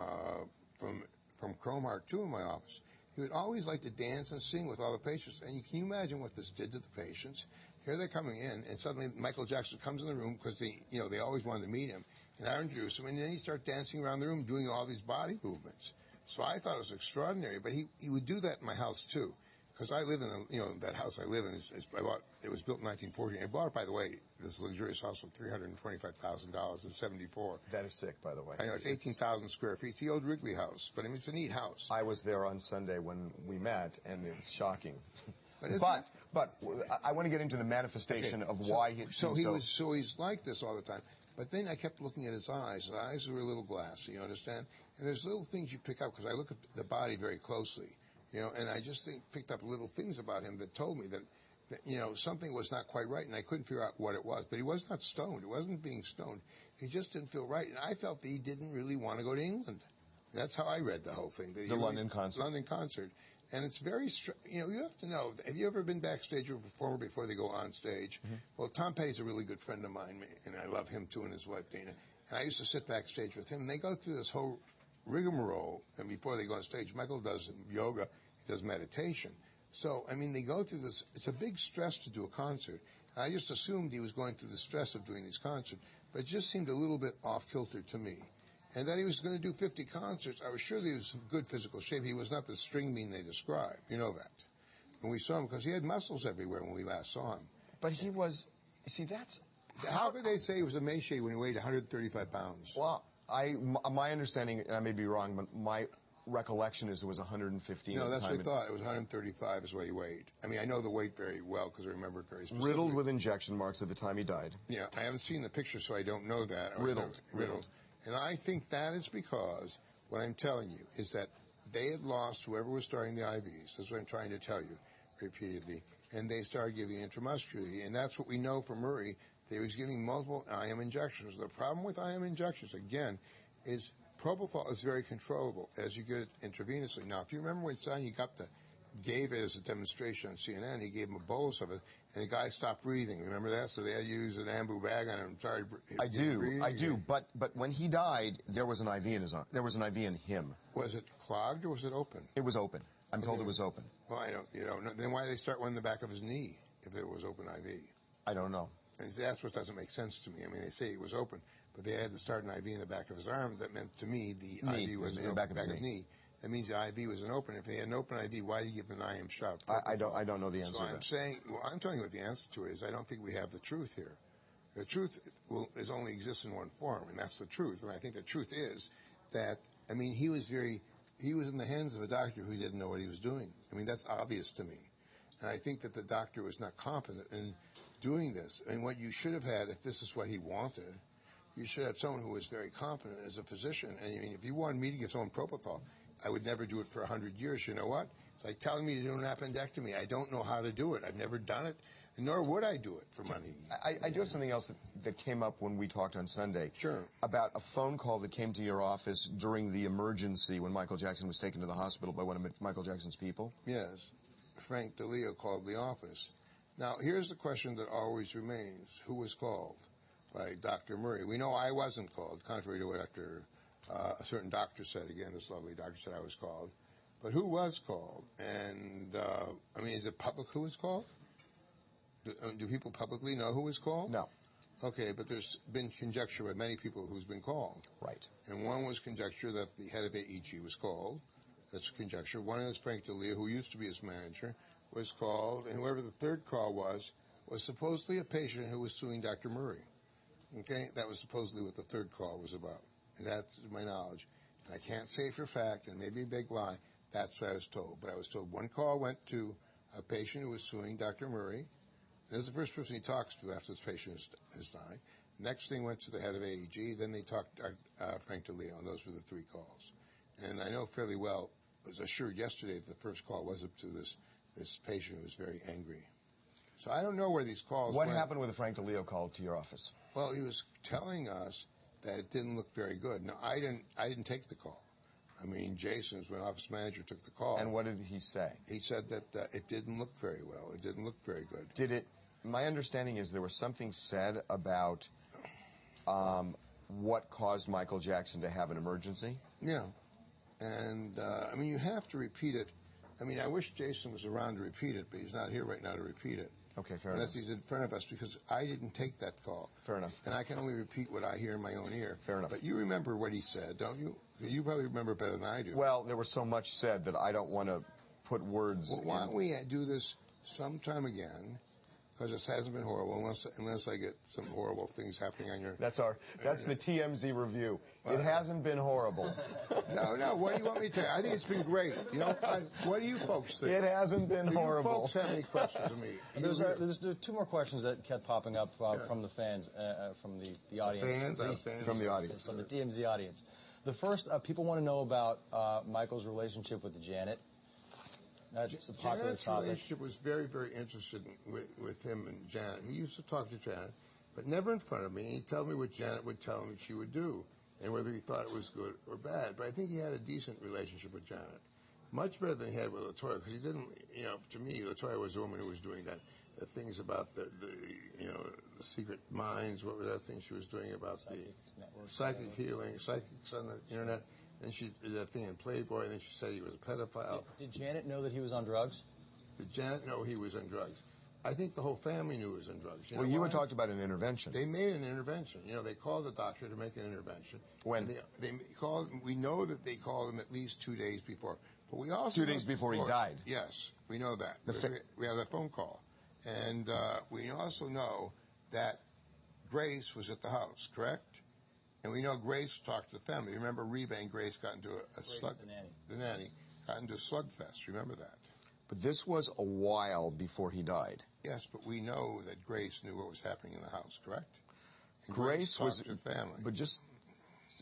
Chrome Heart, too, in my office. He would always like to dance and sing with all the patients. And can you imagine what this did to the patients? Here they're coming in, and suddenly Michael Jackson comes in the room because they always wanted to meet him. And I introduced him, and then he started dancing around the room, doing all these body movements. So I thought it was extraordinary, but he would do that in my house too, because I live in that house I live in. It was built in 1940. I bought it, by the way, this luxurious house for $325,000 in '74. That is sick, by the way. I know, it's 18,000 square feet. It's the old Wrigley House, but I mean, it's a neat house. I was there on Sunday when we met, and it's shocking. But I want to get into the manifestation of why he. So he's like this all the time. But then I kept looking at his eyes. His eyes were a little glassy, you understand? And there's little things you pick up, because I look at the body very closely, and I just picked up little things about him that told me that something was not quite right, and I couldn't figure out what it was. But he was not stoned. He wasn't being stoned. He just didn't feel right. And I felt that he didn't really want to go to England. That's how I read the whole thing. The London concert. London concert. And it's very, you have to know, have you ever been backstage with a performer before they go on stage? Mm-hmm. Well, Tom Petty's a really good friend of mine, and I love him too, and his wife Dana. And I used to sit backstage with him, and they go through this whole rigmarole, and before they go on stage, Michael does yoga, he does meditation. So, I mean, they go through this, it's a big stress to do a concert. I just assumed he was going through the stress of doing these concerts, but it just seemed a little bit off-kilter to me. And that he was going to do 50 concerts, I was sure that he was in good physical shape. He was not the string bean they describe. You know that. When we saw him, because he had muscles everywhere when we last saw him. But he was, see, that's... How could they say he was emaciated when he weighed 135 pounds? Well, my understanding, and I may be wrong, but my recollection is it was 115. No, that's what I thought. It was 135 is what he weighed. I mean, I know the weight very well because I remember it very specifically. Riddled with injection marks at the time he died. Yeah, I haven't seen the picture, so I don't know that. Riddled. And I think that is because what I'm telling you is that they had lost whoever was starting the IVs. That's what I'm trying to tell you repeatedly. And they started giving intramuscularly. And that's what we know from Murray. They was giving multiple IM injections. The problem with IM injections, again, is propofol is very controllable as you get it intravenously. Now, if you remember when Sonny gave it as a demonstration on CNN, he gave him a bolus of it, and the guy stopped breathing. Remember that? So they had to use an ambu bag on him. I do. But when he died, there was an IV in his arm. There was an IV in him. Was it clogged or was it open? It was open. I'm told it was open. Well, I don't. Then why did they start one in the back of his knee if it was open IV? I don't know. And that's what doesn't make sense to me. I mean, they say it was open, but they had to start an IV in the back of his arm. That meant to me the IV was in the back of his knee. That means the IV was an open. If he had an open IV, why did he give an IM shot? I don't know the answer. So I'm telling you what the answer to it is. I don't think we have the truth here. The truth only exists in one form, and that's the truth. And I think the truth is that, I mean, he was in the hands of a doctor who didn't know what he was doing. I mean, that's obvious to me. And I think that the doctor was not competent in doing this. And what you should have had, if this is what he wanted, you should have someone who was very competent as a physician. And I mean, if you wanted me to give someone propofol, I would never do it for 100 years. You know what? It's like telling me to do an appendectomy. I don't know how to do it. I've never done it, nor would I do it for money. I do have something else that came up when we talked on Sunday. Sure. About a phone call that came to your office during the emergency when Michael Jackson was taken to the hospital by one of Michael Jackson's people. Yes. Frank DeLeo called the office. Now, here's the question that always remains. Who was called by Dr. Murray? We know I wasn't called, contrary to what a certain doctor said. Again, this lovely doctor said I was called. But who was called? And, I mean, is it public who was called? Do people publicly know who was called? No. Okay, but there's been conjecture by many people who's been called. Right. And one was conjecture that the head of AEG was called. That's conjecture. One is Frank DeLeo, who used to be his manager, was called. And whoever the third call was supposedly a patient who was suing Dr. Murray. Okay? That was supposedly what the third call was about. And that's my knowledge. And I can't say for a fact, and maybe a big lie, that's what I was told. But I was told one call went to a patient who was suing Dr. Murray. This is the first person he talks to after this patient has died. Next thing went to the head of AEG. Then they talked to Frank DeLeo, and those were the three calls. And I know fairly well, I was assured yesterday that the first call was up to this patient who was very angry. So I don't know where these calls went. What happened with the Frank DeLeo call to your office? Well, he was telling us that it didn't look very good. Now, I didn't take the call. I mean, Jason, as my office manager, took the call. And what did he say? He said that it didn't look very well. It didn't look very good. Did it? My understanding is there was something said about what caused Michael Jackson to have an emergency. Yeah. And, I mean, you have to repeat it. I mean, I wish Jason was around to repeat it, but he's not here right now to repeat it. Okay, fair Unless enough. he's in front of us, because I didn't take that call. Fair enough. And I can only repeat what I hear in my own ear. Fair enough. But you remember what he said, don't you? You probably remember better than I do. Well, there was so much said that I don't want to put words Well, why don't we do this sometime again? Because this hasn't been horrible, unless I get some horrible things happening on your... That's the TMZ review. It hasn't been horrible. No, what do you want me to tell you? I think it's been great. You know, what do you folks think? It hasn't been horrible. Do you folks have any questions of me? There's two more questions that kept popping up from the fans, from the audience. Fans? From the audience. From the TMZ audience. The first, people want to know about Michael's relationship with Janet. That's a popular Janet's topic. relationship was very, very interesting with him and Janet. He used to talk to Janet, but never in front of me. He'd tell me what Janet would tell him she would do, and whether he thought it was good or bad. But I think he had a decent relationship with Janet. Much better than he had with LaToya, because he didn't, to me, LaToya was the woman who was doing that. The things about the secret minds, what was that thing she was doing about psychic healing, psychics on the internet, and she did that thing in Playboy, and then she said he was a pedophile. Did Janet know that he was on drugs? Did Janet know he was on drugs? I think the whole family knew he was on drugs. Well, you had talked about an intervention. They made an intervention. They called the doctor to make an intervention. When? They called. We know that they called him at least 2 days before. But we also 2 days before he died. Yes, we know that. We have that phone call. And we also know that Grace was at the house, correct? And we know Grace talked to the family. Remember, Reba and Grace got into a slug. The nanny got into a slugfest. Remember that? But this was a while before he died. Yes, but we know that Grace knew what was happening in the house, correct? And Grace was talked to the family. But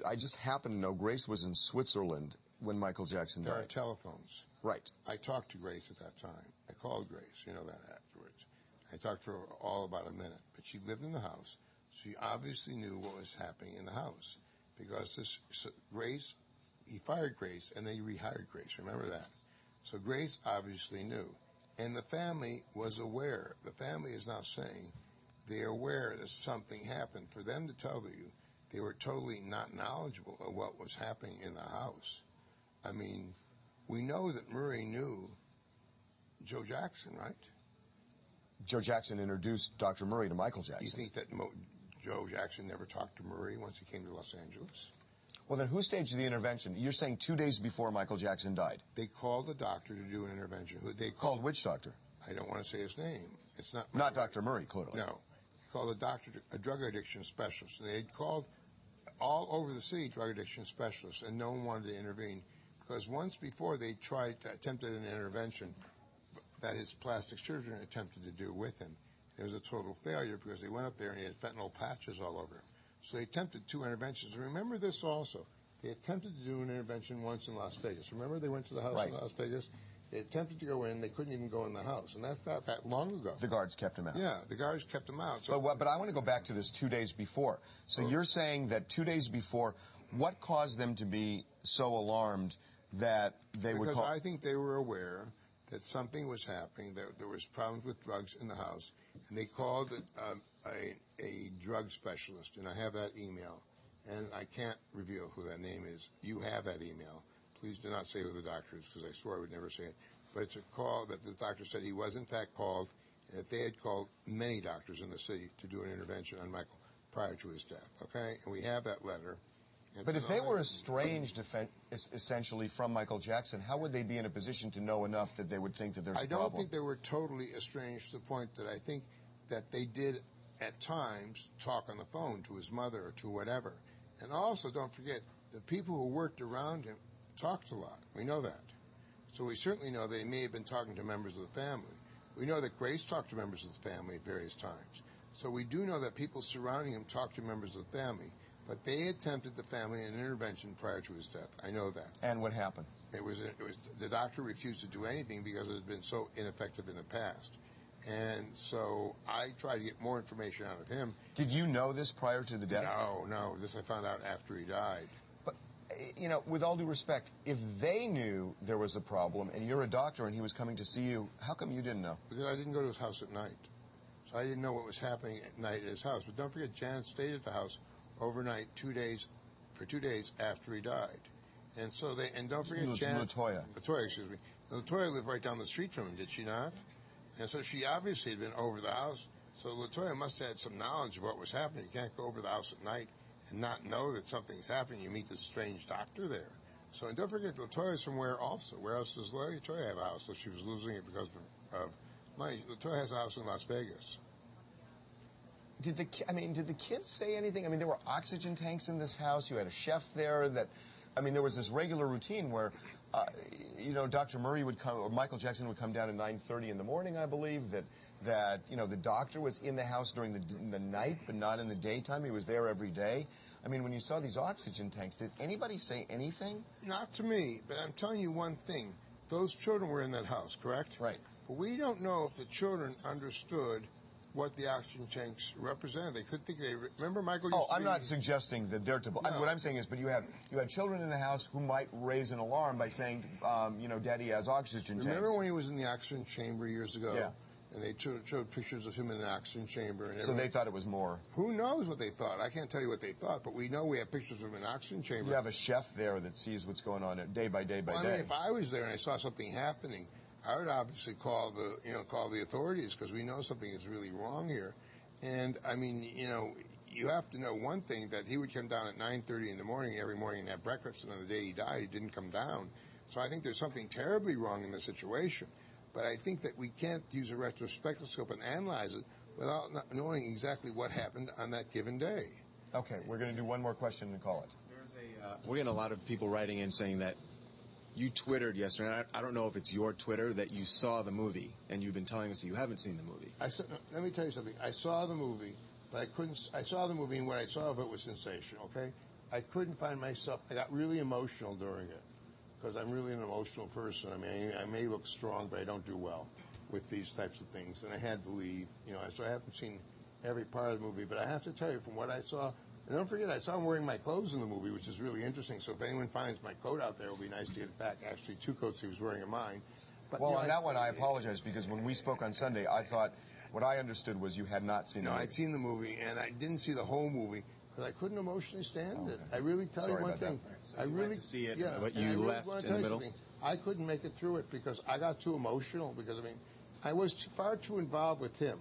I just happen to know Grace was in Switzerland when Michael Jackson died. There are telephones. Right. I talked to Grace at that time. I called Grace, you know that afterwards. I talked to her all about a minute. But she lived in the house. She obviously knew what was happening in the house. Because Grace, he fired Grace and then he rehired Grace. Remember that? So Grace obviously knew. And the family was aware. The family is now saying they're aware that something happened. For them to tell you, they were totally not knowledgeable of what was happening in the house. I mean, we know that Murray knew Joe Jackson, right? Joe Jackson introduced Dr. Murray to Michael Jackson. You think that Joe Jackson never talked to Murray once he came to Los Angeles? Well, then who staged the intervention? You're saying 2 days before Michael Jackson died. They called the doctor to do an intervention. They called which doctor? I don't want to say his name. It's not Dr. Murray, clearly. No. They called a doctor, a drug addiction specialist. And they had called all over the city drug addiction specialists, and no one wanted to intervene. Because once before they attempted an intervention that his plastic surgeon attempted to do with him. It was a total failure because they went up there and he had fentanyl patches all over him. So they attempted 2 interventions. And remember this also. They attempted to do an intervention once in Las Vegas. Remember they went to the house in Las Vegas? They attempted to go in. They couldn't even go in the house. And that's not that long ago. The guards kept him out. Yeah, the guards kept him out. So, but I want to go back to this 2 days before. So you're saying that 2 days before, what caused them to be so alarmed that they would call... Because I think they were aware that something was happening, that there was problems with drugs in the house, and they called a drug specialist, and I have that email, and I can't reveal who that name is. You have that email. Please do not say who the doctor is, because I swore I would never say it. But it's a call that the doctor said he was in fact called, and that they had called many doctors in the city to do an intervention on Michael prior to his death, okay? And we have that letter. But if they were estranged, essentially, from Michael Jackson, how would they be in a position to know enough that they would think that there's a problem? I don't think they were totally estranged to the point that I think that they did, at times, talk on the phone to his mother or to whatever. And also, don't forget, the people who worked around him talked a lot. We know that. So we certainly know they may have been talking to members of the family. We know that Grace talked to members of the family at various times. So we do know that people surrounding him talked to members of the family. But they attempted the family an intervention prior to his death. I know that. And what happened? It was the doctor refused to do anything because it had been so ineffective in the past. And so I tried to get more information out of him. Did you know this prior to the death? No. This I found out after he died. But, with all due respect, if they knew there was a problem and you're a doctor and he was coming to see you, how come you didn't know? Because I didn't go to his house at night. So I didn't know what was happening at night at his house. But don't forget, Janet stayed at the house overnight, 2 days, for 2 days after he died. And so and don't forget Janet. LaToya, excuse me. LaToya lived right down the street from him, did she not? And so she obviously had been over the house. So LaToya must have had some knowledge of what was happening. You can't go over the house at night and not know that something's happening. You meet this strange doctor there. So, and don't forget, LaToya's from where also? Where else does LaToya have a house? So she was losing it because of money. LaToya has a house in Las Vegas. Did the kids say anything? I mean, there were oxygen tanks in this house. You had a chef there. There was this regular routine where, Dr. Murray would come, or Michael Jackson would come down at 9:30 in the morning, I believe. That the doctor was in the house during the night, but not in the daytime. He was there every day. I mean, when you saw these oxygen tanks, did anybody say anything? Not to me, but I'm telling you one thing. Those children were in that house, correct? Right. But we don't know if the children understood what the oxygen tanks represented. They could think they remember Michael. Oh, I'm not suggesting that they're to. No. What I'm saying is, but you have children in the house who might raise an alarm by saying, Daddy has oxygen tanks. Remember when he was in the oxygen chamber years ago? Yeah. And they showed pictures of him in an oxygen chamber. And so they thought it was more. Who knows what they thought? I can't tell you what they thought, but we know we have pictures of him in an oxygen chamber. You have a chef there that sees what's going on day by day by day. I mean, if I was there and I saw something happening, I would obviously call the authorities, because we know something is really wrong here. And I mean, you have to know one thing, that he would come down at 9:30 in the morning every morning and have breakfast, and on the day he died, he didn't come down. So I think there's something terribly wrong in the situation. But I think that we can't use a retrospectoscope and analyze it without knowing exactly what happened on that given day. Okay, we're going to do one more question and call it. We're getting a lot of people writing in saying that you Twittered yesterday. I don't know if it's your Twitter, that you saw the movie, and you've been telling us that you haven't seen the movie. Let me tell you something. I saw the movie, but I saw the movie, and what I saw of it was sensational, okay? I couldn't find myself. I got really emotional during it, because I'm really an emotional person. I mean, I may look strong, but I don't do well with these types of things, and I had to leave. So I haven't seen every part of the movie, but I have to tell you, from what I saw, and don't forget, I saw him wearing my clothes in the movie, which is really interesting. So if anyone finds my coat out there, it will be nice to get it back. Actually, 2 coats he was wearing of mine. But, well, on that one, I apologize, because when we spoke on Sunday, I thought what I understood was you had not seen the movie. No, I'd seen the movie, and I didn't see the whole movie, because I couldn't emotionally stand it. I really tell you one thing. So you went to see it, but you really left in the middle? I couldn't make it through it because I got too emotional, because, I was far too involved with him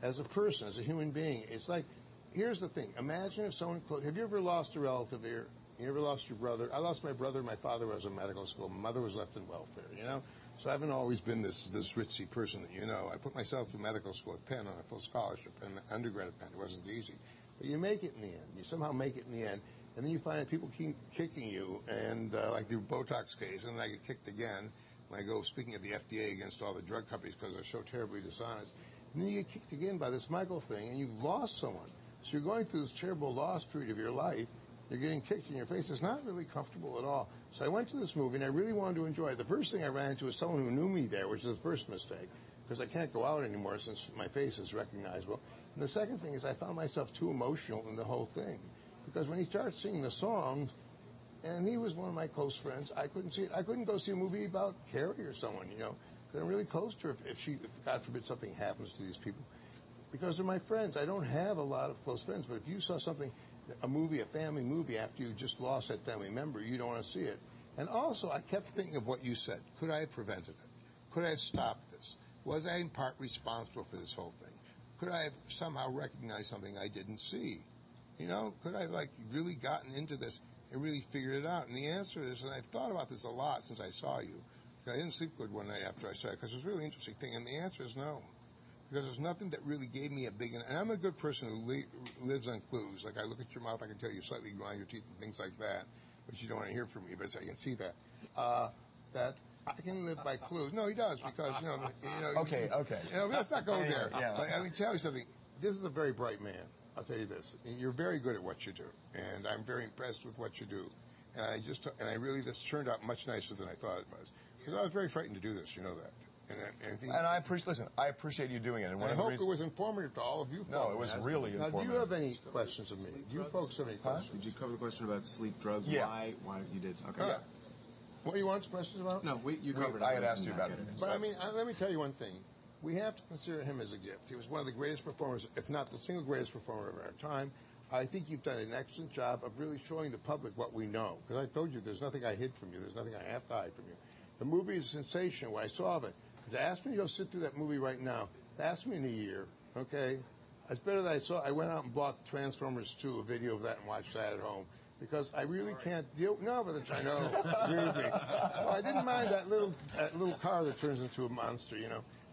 as a person, as a human being. It's like, here's the thing. Imagine if someone close. Have you ever lost a relative here? You ever lost your brother? I lost my brother. My father was in medical school. My mother was left in welfare, So I haven't always been this ritzy person that you know. I put myself through medical school at Penn on a full scholarship, and undergrad at Penn. It wasn't easy. But you make it in the end. You somehow make it in the end. And then you find that people keep kicking you, and like the Botox case, and then I get kicked again when I go speaking at the FDA against all the drug companies because they're so terribly dishonest. And then you get kicked again by this Michael thing, and you've lost someone. So you're going through this terrible loss period of your life. You're getting kicked in your face. It's not really comfortable at all. So I went to this movie, and I really wanted to enjoy it. The first thing I ran into was someone who knew me there, which is the first mistake, because I can't go out anymore since my face is recognizable. And the second thing is I found myself too emotional in the whole thing, because when he started singing the songs, and he was one of my close friends, I couldn't see it. I couldn't go see a movie about Carrie or someone, because I'm really close to her if God forbid, something happens to these people. Because they're my friends. I don't have a lot of close friends, but if you saw something, a family movie, after you just lost that family member, you don't want to see it. And also, I kept thinking of what you said. Could I have prevented it? Could I have stopped this? Was I in part responsible for this whole thing? Could I have somehow recognized something I didn't see? Could I have really gotten into this and really figured it out? And the answer is, and I've thought about this a lot since I saw you. I didn't sleep good one night after I saw it, because it was a really interesting thing. And the answer is no. Because there's nothing that really gave me a big... And I'm a good person who lives on clues. Like, I look at your mouth, I can tell you slightly grind your teeth and things like that, which you don't want to hear from me, but I can see that. That I can live by clues. No, he does, because, Okay. Let's not go there. Yeah. But I mean, tell you something. This is a very bright man. I'll tell you this. You're very good at what you do, and I'm very impressed with what you do. And this turned out much nicer than I thought it was. Because I was very frightened to do this, you know that. And I appreciate you doing it. And I hope it was informative to all of you folks. No, it was really informative. Now, do you have any questions of me? Do you folks have any questions? Did you cover the question about sleep, drugs? Yeah. Why you did? Okay. Yeah. What do you want questions about? No, you covered it. I had asked you about it. But I mean, let me tell you one thing. We have to consider him as a gift. He was one of the greatest performers, if not the single greatest performer of our time. I think you've done an excellent job of really showing the public what we know. Because I told you, there's nothing I hid from you. There's nothing I have to hide from you. The movie is sensational. When I saw of it, to ask me to go sit through that movie right now, ask me in a year, okay? It's better that I went out and bought Transformers 2, a video of that, and watched that at home. Because I really can't deal. No, but I know. Agree with me. Well, I didn't mind that little car that turns into a monster,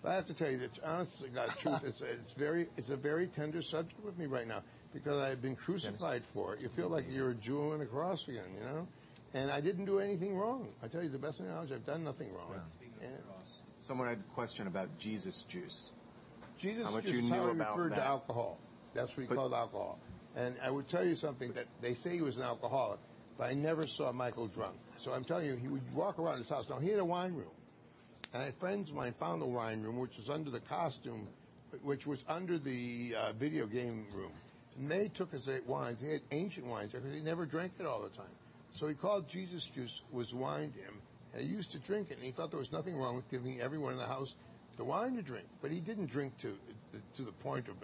But I have to tell you that, honest to God, truth, it's a very tender subject with me right now, because I've been crucified for it. You feel like you're a jewel in a cross again, And I didn't do anything wrong. I tell you the best of my knowledge, I've done nothing wrong. Someone had a question about Jesus juice. Jesus how much juice you is knew how he about referred that. to alcohol. That's what he called alcohol. And I would tell you something, that they say he was an alcoholic, but I never saw Michael drunk. So I'm telling you, he would walk around his house. Now, he had a wine room. And friends of mine found the wine room, which was under the costume which was under the video game room. And they took his wines. They had ancient wines there because he never drank it all the time. So he called Jesus juice was wine to him. And he used to drink it, and he thought there was nothing wrong with giving everyone in the house the wine to drink. But he didn't drink to the point of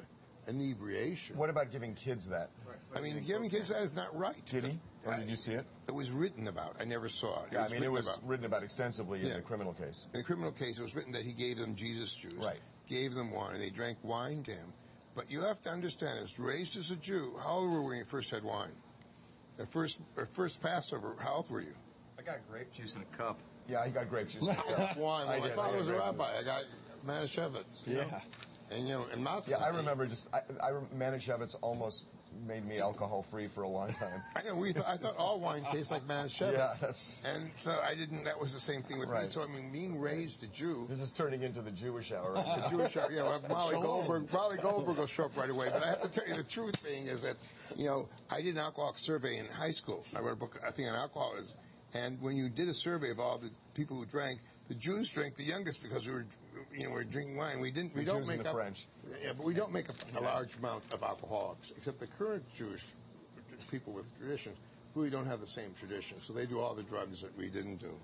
inebriation. What about giving kids that? I mean, giving kids that is not right. Did he? Or did you see it? It was written about. I never saw it. Yeah, it was written about extensively in the criminal case. In the criminal case, it was written that he gave them Jesus juice. Right. Gave them wine, and they drank wine to him. But you have to understand, as raised as a Jew, how old were you when you first had wine? The first Passover, how old were you? I got grape juice in a cup. Yeah, he got grape juice. Myself. Wine. I My did. father was a grape rabbi. juice. I got Manischewitz. Yeah. And, and matzah. Yeah, I remember Manischewitz almost made me alcohol-free for a long time. I know. I thought all wine tastes like Manischewitz. Yeah, that's... And so I didn't. That was the same thing with me. So I mean, being raised a Jew. This is turning into the Jewish hour. Right? The Jewish hour. Yeah, well, Molly Goldberg will show up right away. But I have to tell you the truth thing is that, I did an alcoholic survey in high school. I wrote a book, I think, on alcoholism. And when you did a survey of all the people who drank, the Jews drank the youngest because we were drinking wine. We don't make up. French. Yeah, but we don't make up a large amount of alcoholics, except the current Jewish people with traditions really don't have the same tradition. So they do all the drugs that we didn't do.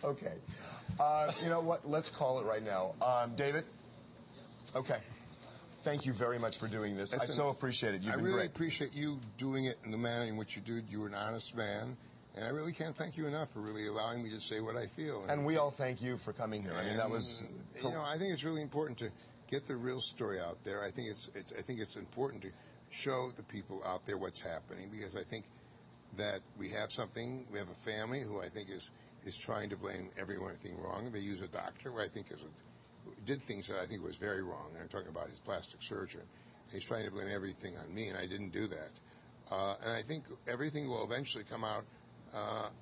Okay. You know what? Let's call it right now. David? Okay. Thank you very much for doing this. Listen, I so appreciate it. You've been really great. Appreciate you doing it in the manner in which you do. You were an honest man. And I really can't thank you enough for really allowing me to say what I feel. And we all thank you for coming here. I mean, that was... I think it's really important to get the real story out there. I think it's important to show the people out there what's happening, because I think that we have a family who I think is trying to blame everything wrong. They use a doctor who I think did things that I think was very wrong. I'm talking about his plastic surgeon. He's trying to blame everything on me, and I didn't do that. And I think everything will eventually come out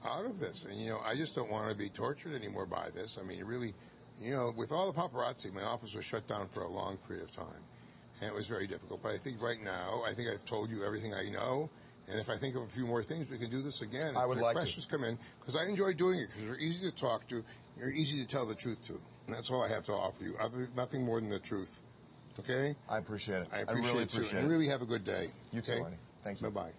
of this. And, I just don't want to be tortured anymore by this. I mean, really, with all the paparazzi, my office was shut down for a long period of time. And it was very difficult. But I think right now, I've told you everything I know. And if I think of a few more things, we can do this again. I would like questions come in, because I enjoy doing it, because you're easy to talk to. You're easy to tell the truth to. And that's all I have to offer you. Nothing more than the truth. Okay? I appreciate it. I really appreciate it. And really have a good day. You too, Arnie. Thank you. Bye-bye.